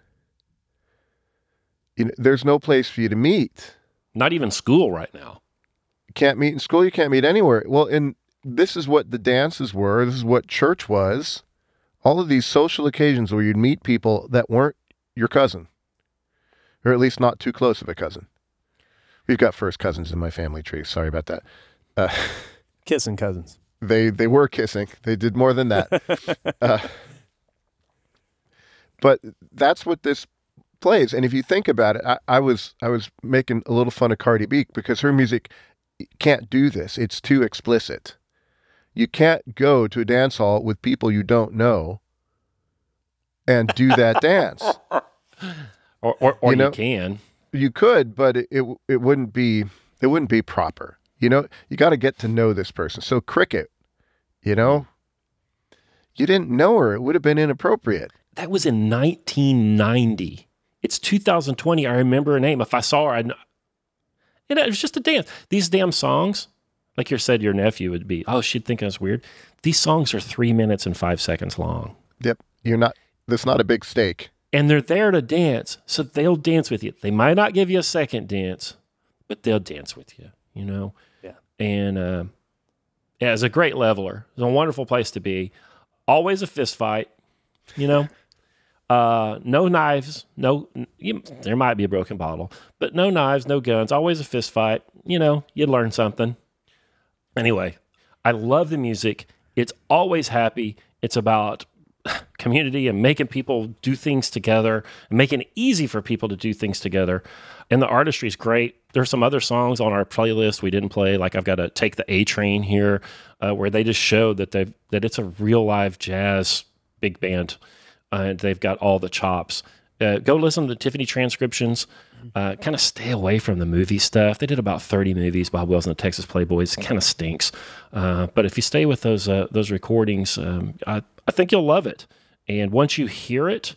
You know, there's no place for you to meet. Not even school right now. You can't meet in school. You can't meet anywhere. Well, and this is what the dances were. This is what church was. All of these social occasions where you'd meet people that weren't your cousin, or at least not too close of a cousin. We've got first cousins in my family tree. Sorry about that. Kissing cousins. They were kissing. They did more than that. But that's what this plays. And if you think about it, I was making a little fun of Cardi B because her music can't do this. It's too explicit. You can't go to a dance hall with people you don't know and do that dance. Or you can. You could, but it wouldn't be proper. You know, you got to get to know this person. So cricket, you know, you didn't know her. It would have been inappropriate. That was in 1990. It's 2020. I remember her name. If I saw her, it was just a dance. These damn songs, like you said, your nephew would be, oh, she'd think I was weird. These songs are 3 minutes and 5 seconds long. Yep. That's not a big stake. And they're there to dance, so they'll dance with you. They might not give you a second dance, but they'll dance with you, you know? Yeah. And yeah, it's a great leveler. It's a wonderful place to be. Always a fist fight, you know? No knives, there might be a broken bottle, but no knives, no guns, always a fist fight. You know, you'd learn something. Anyway, I love the music. It's always happy. It's about community and making people do things together and making it easy for people to do things together. And the artistry is great. There's some other songs on our playlist we didn't play. Like I've got to Take the A Train here, where they just showed that it's a real live jazz big band. They've got all the chops. Go listen to the Tiffany transcriptions. Kind of stay away from the movie stuff. They did about 30 movies, Bob Wills and the Texas Playboys. It kind of stinks. But if you stay with those recordings, I think you'll love it. And once you hear it,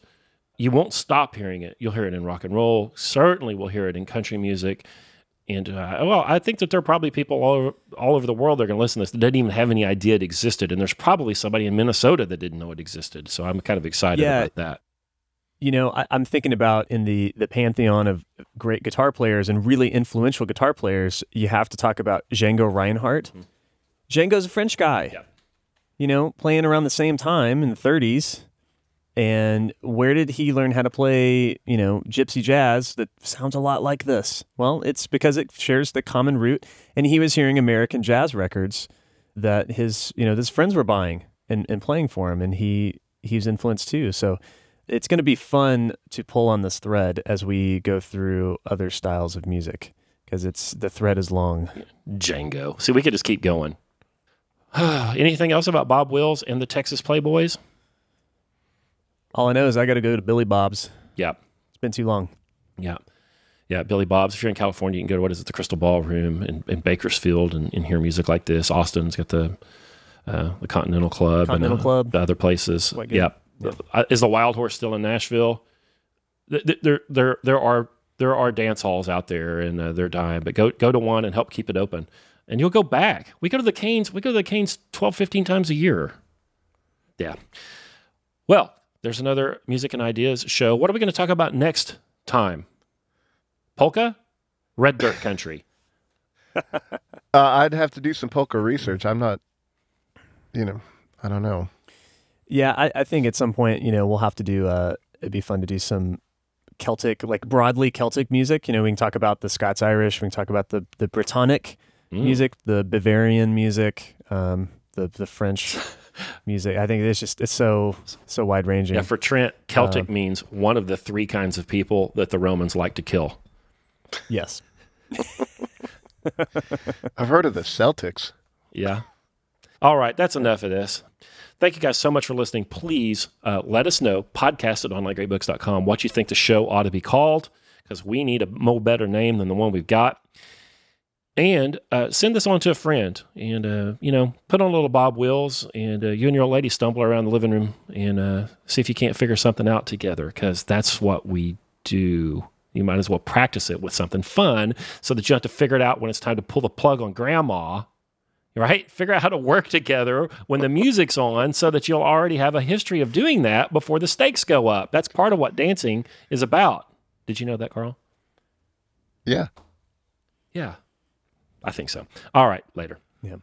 you won't stop hearing it. You'll hear it in rock and roll. Certainly we'll hear it in country music. And, I think that there are probably people all over the world that are going to listen to this that didn't even have any idea it existed. And there's probably somebody in Minnesota that didn't know it existed. So I'm kind of excited about that. You know, I'm thinking about in the pantheon of great guitar players and really influential guitar players, you have to talk about Django Reinhardt. Mm-hmm. Django's a French guy, you know, playing around the same time in the 30s. And where did he learn how to play, you know, gypsy jazz that sounds a lot like this? Well, it's because it shares the common root. And he was hearing American jazz records that his friends were buying and playing for him. And he's influenced too. So it's going to be fun to pull on this thread as we go through other styles of music because the thread is long. Django. See, we could just keep going. Anything else about Bob Wills and the Texas Playboys? All I know is I got to go to Billy Bob's. Yeah. It's been too long. Yeah. Yeah, Billy Bob's. If you're in California, you can go to, the Crystal Ballroom in Bakersfield and hear music like this. Austin's got the Continental Club. Club. The other places. Yeah. Is the Wild Horse still in Nashville? There are There are dance halls out there, and they're dying. But go to one and help keep it open, and you'll go back. We go to the Canes. We go to the Canes 12, 15 times a year. Yeah. Well, there's another Music and Ideas show. What are we going to talk about next time? Polka? Red Dirt Country. I'd have to do some polka research. I'm not, I don't know. Yeah, I think at some point, we'll have to do, it'd be fun to do some Celtic, like broadly Celtic music. We can talk about the Scots-Irish, we can talk about the Brittonic music, the Bavarian music, the French music. I think it's so wide-ranging. Yeah, for Trent, Celtic means one of the three kinds of people that the Romans like to kill. Yes. I've heard of the Celtics. Yeah. All right, that's enough of this. Thank you guys so much for listening. Please let us know, podcast@onlinegreatbooks.com, what you think the show ought to be called, because we need a more better name than the one we've got. And send this on to a friend and, put on a little Bob Wills, and you and your old lady stumble around the living room and see if you can't figure something out together, because that's what we do. You might as well practice it with something fun so that you don't have to figure it out when it's time to pull the plug on grandma, right? Figure out how to work together when the music's on so that you'll already have a history of doing that before the stakes go up. That's part of what dancing is about. Did you know that, Karl? Yeah. Yeah. I think so. All right, later. Yeah.